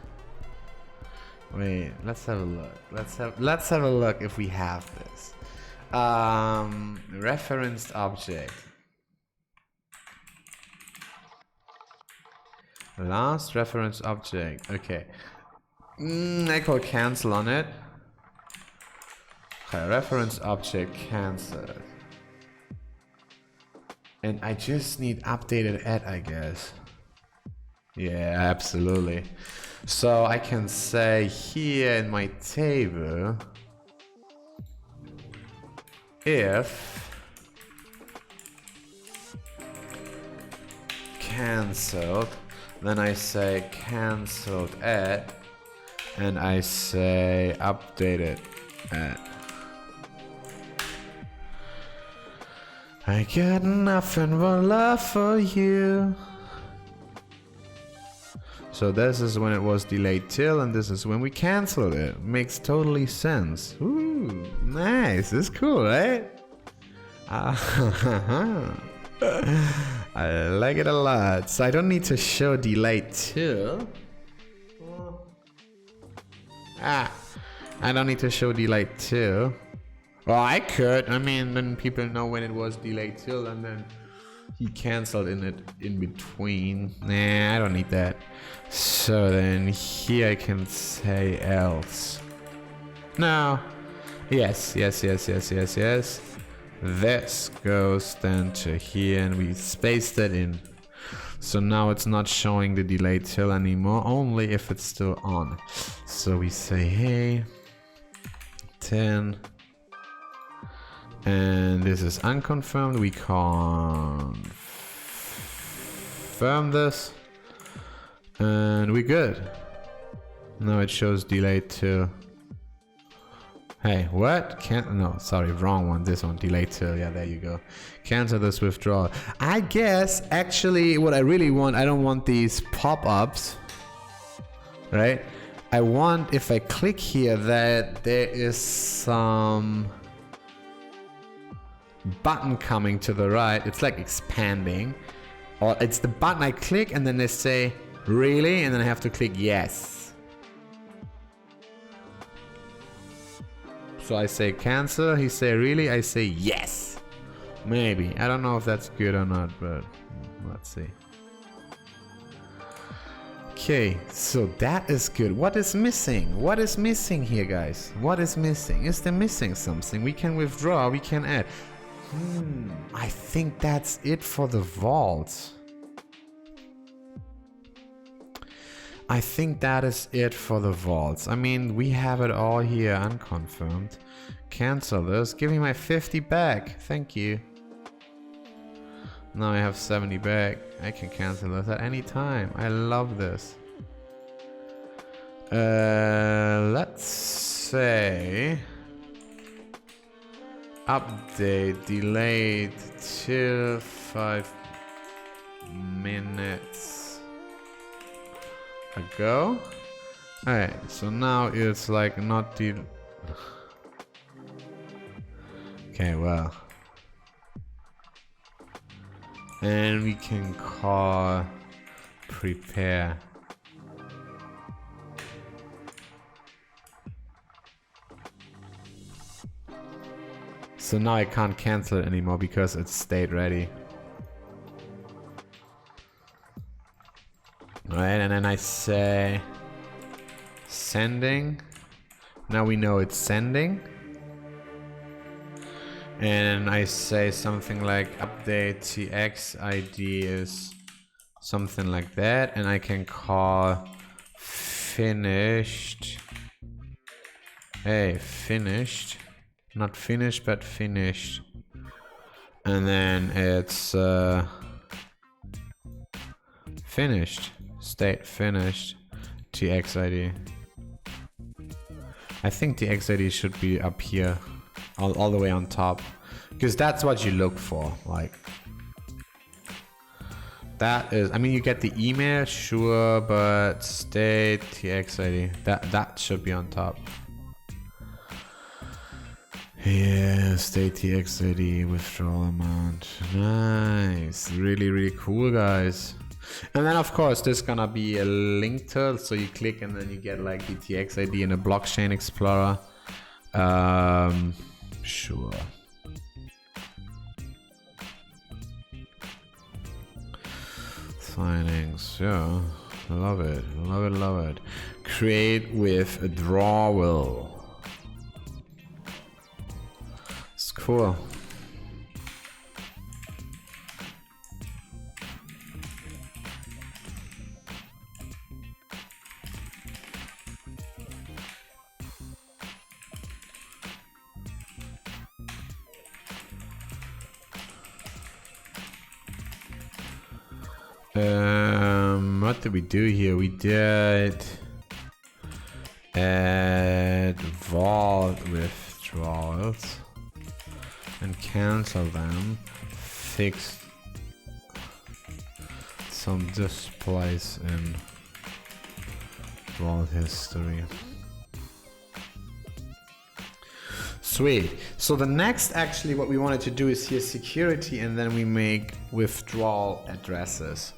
Wait, let's have a look. Let's have a look if we have this. Referenced object. Last reference object. Okay. I call cancel on it. Okay, reference object cancelled. And I just need updated at, I guess. Yeah, absolutely. So I can say here in my table, if cancelled, then I say cancelled at, and I say updated at. I got nothing but love for you. So this is when it was delayed till, and this is when we canceled it. Makes totally sense. Ooh, nice. It's cool, right? I like it a lot. So I don't need to show delayed till. I don't need to show delayed till. Well, I could. I mean, then people know when it was delayed till, and then he canceled in between. Nah, I don't need that. So then here I can say else. No. Yes. This goes then to here, and we spaced it in. So now it's not showing the delayed till anymore, only if it's still on. So we say, hey, 10. And this is unconfirmed. We confirm this, and we're good. Now it shows delayed till. Hey, what? No, sorry, wrong one. This one, delayed till. Yeah, there you go. Cancel this withdrawal. I guess actually what I really want, I don't want these pop-ups, right? I want, if I click here, that there is some button coming to the right. It's like expanding. Or it's the button I click and then they say, really? And then I have to click yes. So I say cancel, he say really, I say yes. Maybe. I don't know if that's good or not, but let's see. Okay, so that is good. What is missing? What is missing here, guys? What is missing? Is there missing something? We can withdraw, we can add. I think that's it for the vaults. I think that is it for the vaults. I mean, we have it all here unconfirmed. Cancel this. Give me my 50 back. Thank you. Now I have 70 back. I can cancel this at any time. I love this. Let's say update delayed till 5 minutes ago. Alright, so now it's like not the. Okay, well. And we can call prepare. So now I can't cancel it anymore because it's stayed ready. Alright, and then I say sending. Now we know it's sending. And I say something like update TX ID is something like that, and I can call finished. Hey, finished. Not finished, but finished. And then it's finished. State finished. TX ID. I think the TX ID should be up here. All the way on top, because that's what you look for. Like that is, I mean, you get the email, sure, but state TX ID, that should be on top. Yeah, state TX ID, withdrawal amount. Nice, really cool, guys. And then of course there's gonna be a link to it, so you click and then you get like the TX ID in a blockchain explorer. Sure. Signings, yeah. Love it. Create withdrawal. It's cool. What did we do here? We did add vault withdrawals and cancel them. Fix some displays in vault history. Sweet. So the next, actually, what we wanted to do is here security, and then we make withdrawal addresses.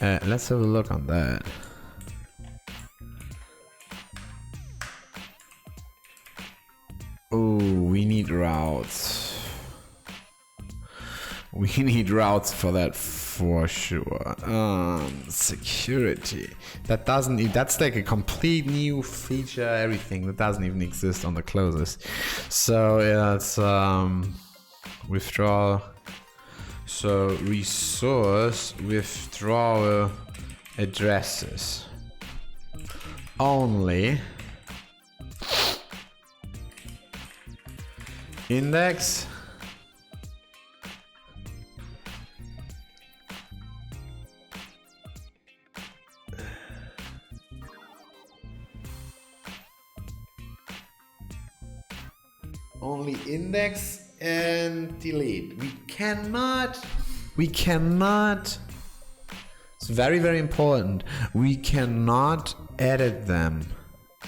Let's have a look on that. Oh, we need routes. We need routes for that for sure. Security. That's like a complete new feature, everything that doesn't even exist on the closest. So yeah, it's withdrawal. So resource withdrawal addresses only. Index only index and delete. We cannot, it's very important, we cannot edit them.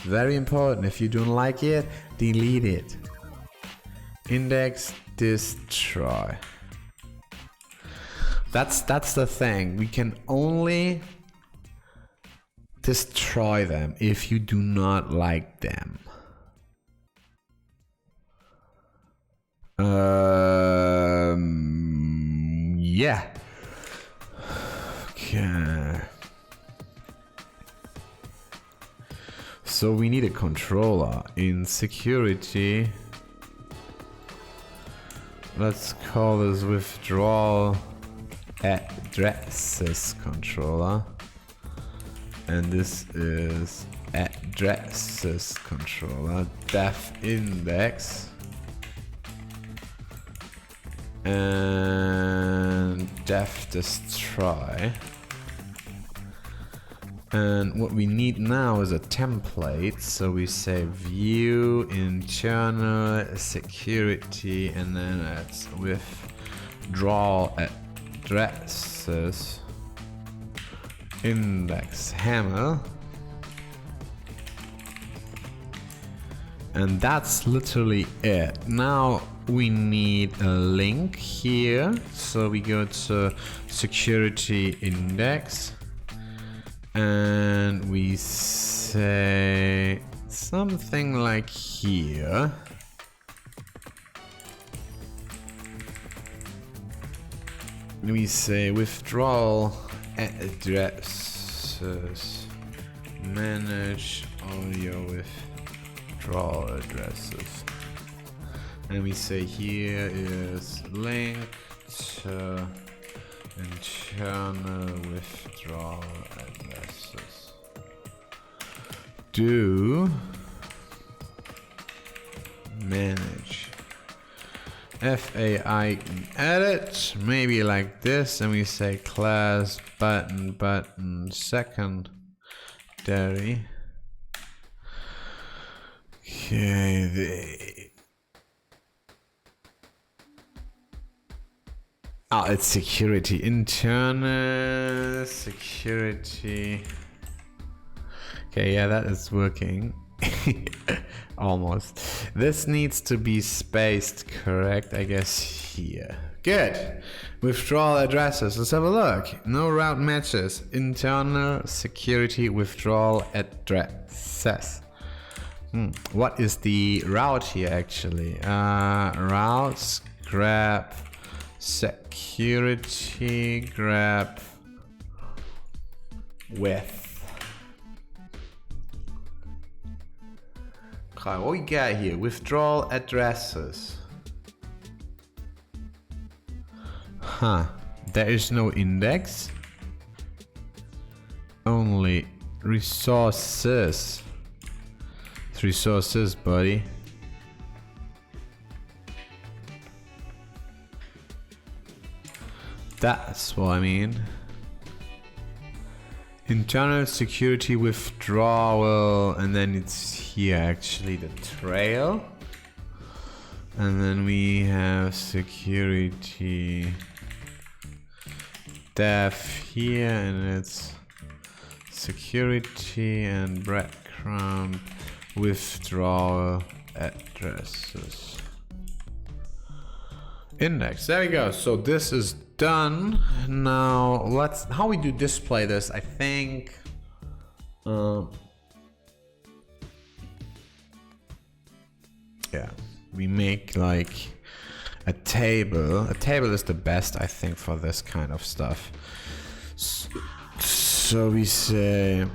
Very important. If you don't like it, delete it. Index destroy. That's the thing. We can only destroy them if you do not like them. Yeah. Okay. So we need a controller in security. Let's call this withdrawal addresses controller. And this is addresses controller def index and def destroy. And what we need now is a template. So we say view internal security and then it's withdraw addresses index hammer. And that's literally it. Now we need a link here. So we go to security index and we say something like here. We say withdrawal addresses, manage all your withdrawal addresses. And we say here is link to internal withdrawal addresses. Do manage FAI edit, maybe like this, and we say class button secondary. Okay, it's security, internal security. Okay, yeah, that is working. Almost. This needs to be spaced correct, I guess, here. Good. Withdrawal addresses. Let's have a look. No route matches. Internal security withdrawal addresses. What is the route here actually? Routes grab security grab with. Okay, what we got here? Withdrawal addresses. There is no index. Only resources. It's resources, buddy. That's what I mean. Internal security withdrawal, and then it's here actually the trail, and then we have security def here, and it's security and breadcrumb withdrawal addresses index. There we go. So this is done. Now let's how we do display this. I think yeah, we make like a table. A table is the best, I think, for this kind of stuff. So we say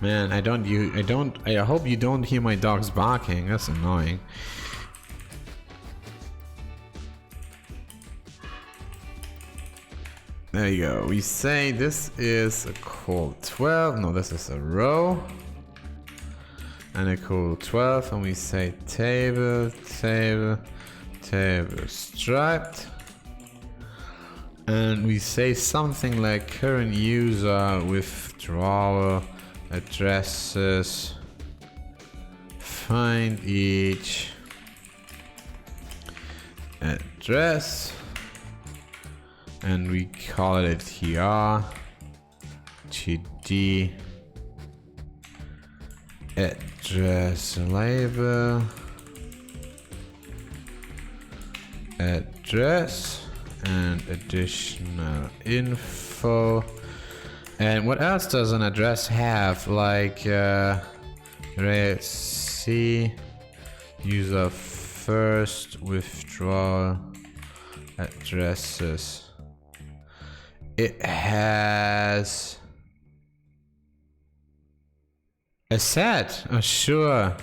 man, I hope you don't hear my dogs barking. That's annoying. There you go. We say this is a call 12. No, this is a row. And a call 12. And we say table striped. And we say something like current user withdrawal addresses find each address, and we call it tr td address label address and additional info. And what else does an address have? Like C user first withdrawal addresses. It has a set. Oh, sure.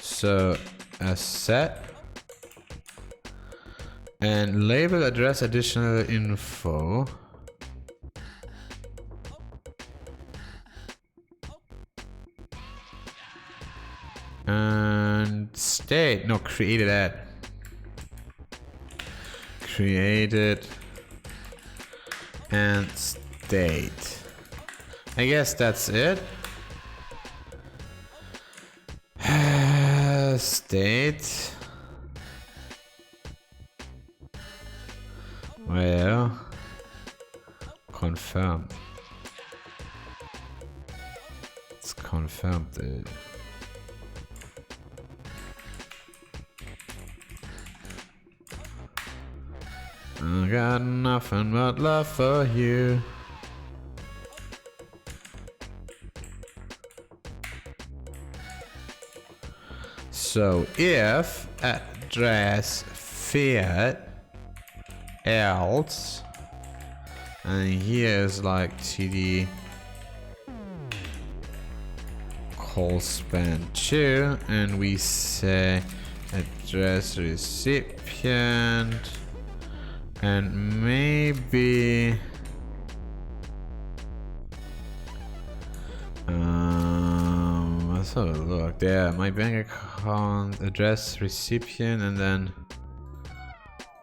So a set and label address additional info. And state, no, created at. Created and state. I guess that's it. State. Well, confirmed. It's confirmed, dude. I got nothing but love for you. So if address fiat else, and here's like td call span 2, and we say address recipient, and maybe let's have a look. There, my bank account address recipient, and then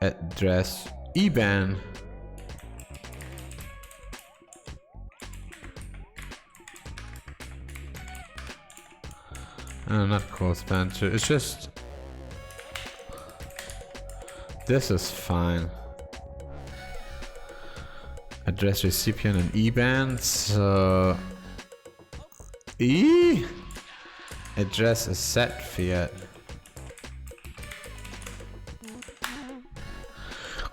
address IBAN. Not call span 2. It's just this is fine. Address recipient and IBAN. So address is set fiat.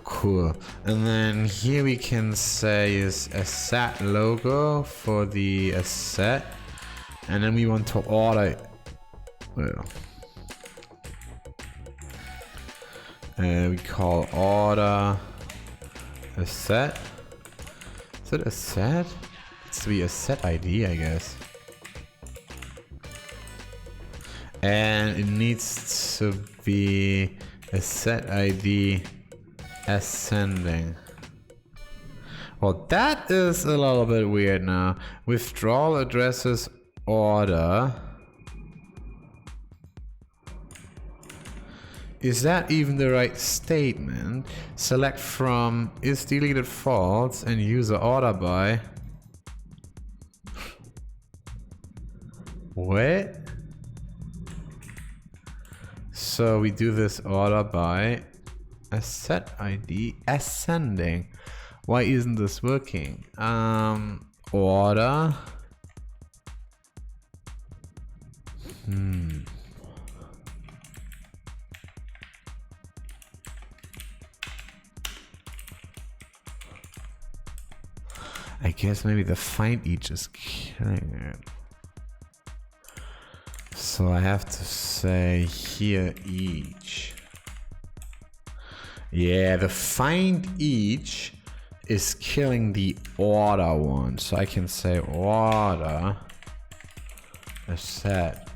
Cool. And then here we can say is a set logo for the asset, and then we want to order. Well, we call order a set. Is it a set? It's to be a set ID, I guess. And it needs to be a set ID ascending. Well, that is a little bit weird now. Withdrawal addresses order. Is that even the right statement? Select from is deleted false and user order by. What? So we do this order by a set ID ascending. Why isn't this working? Order. I guess maybe the find each is killing it. So I have to say here each. Yeah, the find each is killing the order one. So I can say order a set.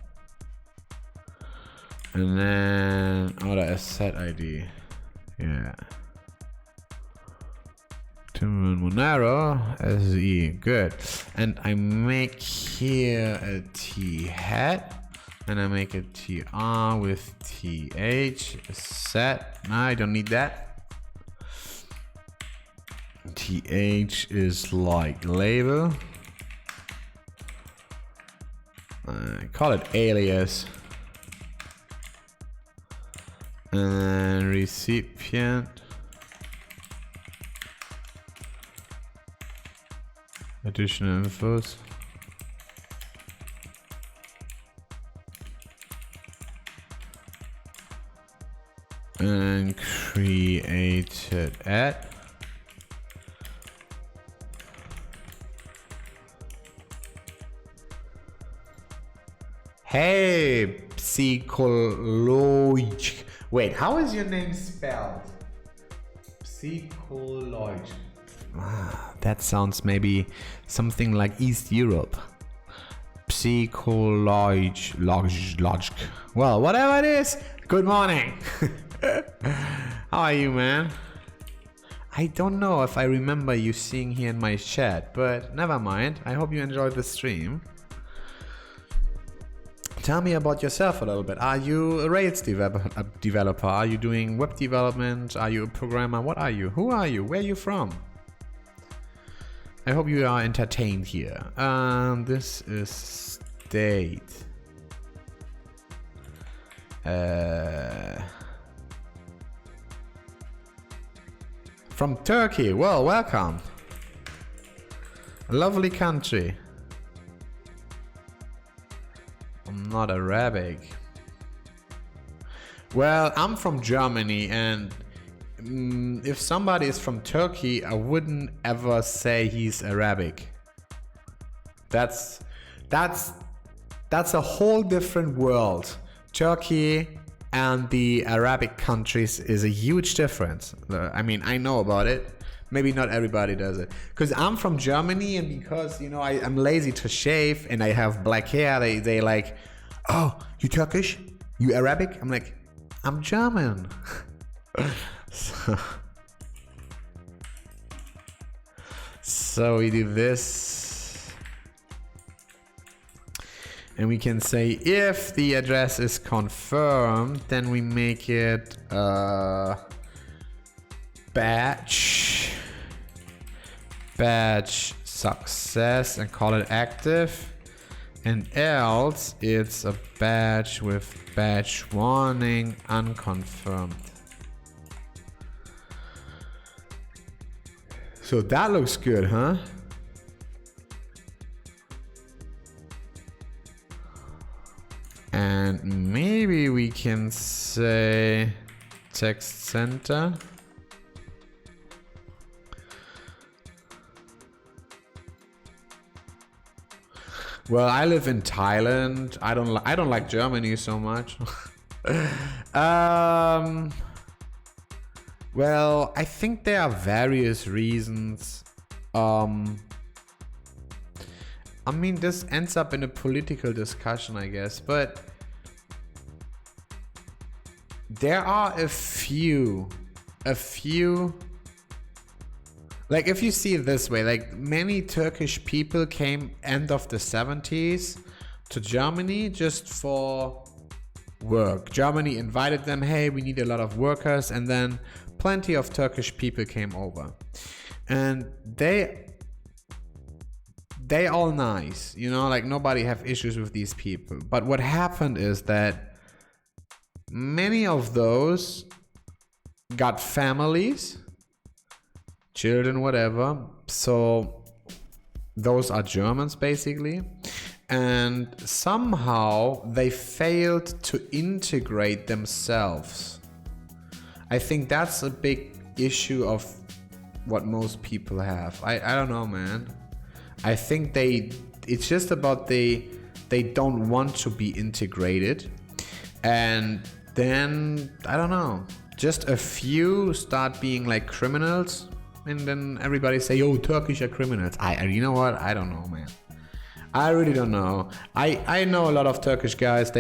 And then order a set ID. Yeah. Timon Monero SE, good. And I make here a T hat, and I make a TR with TH set. No, I don't need that. TH is like label. Call it alias. And recipient. Additional infos. And created at. Hey, Psychologic. Wait, how is your name spelled? Psychologic. That sounds maybe something like East Europe. Psychologic. Well, whatever it is, good morning. How are you, man? I don't know if I remember you seeing here in my chat, but never mind. I hope you enjoyed the stream. Tell me about yourself a little bit. Are you a Rails developer? Are you doing web development? Are you a programmer? What are you? Who are you? Where are you from? I hope you are entertained here. This is state. From Turkey. Well, welcome. A lovely country. I'm not Arabic. Well, I'm from Germany, and if somebody is from Turkey, I wouldn't ever say he's Arabic. That's a whole different world. Turkey and the Arabic countries is a huge difference. I mean, I know about it. Maybe not everybody does it. Because I'm from Germany, and because, you know, I'm lazy to shave and I have black hair, they like, oh, you Turkish? You Arabic? I'm like, I'm German. So we do this. And we can say if the address is confirmed, then we make it batch success and call it active, and else it's a batch with batch warning unconfirmed. So that looks good, huh? And maybe we can say text center. Well, I live in Thailand. I don't like Germany so much. Well, I think there are various reasons. I mean, this ends up in a political discussion, I guess, but there are a few, like if you see it this way, like many Turkish people came end of the 70s to Germany just for work. Germany invited them, hey, we need a lot of workers, and then plenty of Turkish people came over. And they all nice, you know, like nobody have issues with these people. But what happened is that many of those got families, children, whatever. So those are Germans basically. And somehow they failed to integrate themselves. I think that's a big issue of what most people have. I don't know, man. I think it's just about they don't want to be integrated. And then, I don't know, just a few start being like criminals. And then everybody say, yo, Turkish are criminals. You know what? I don't know, man. I really don't know. I know a lot of Turkish guys.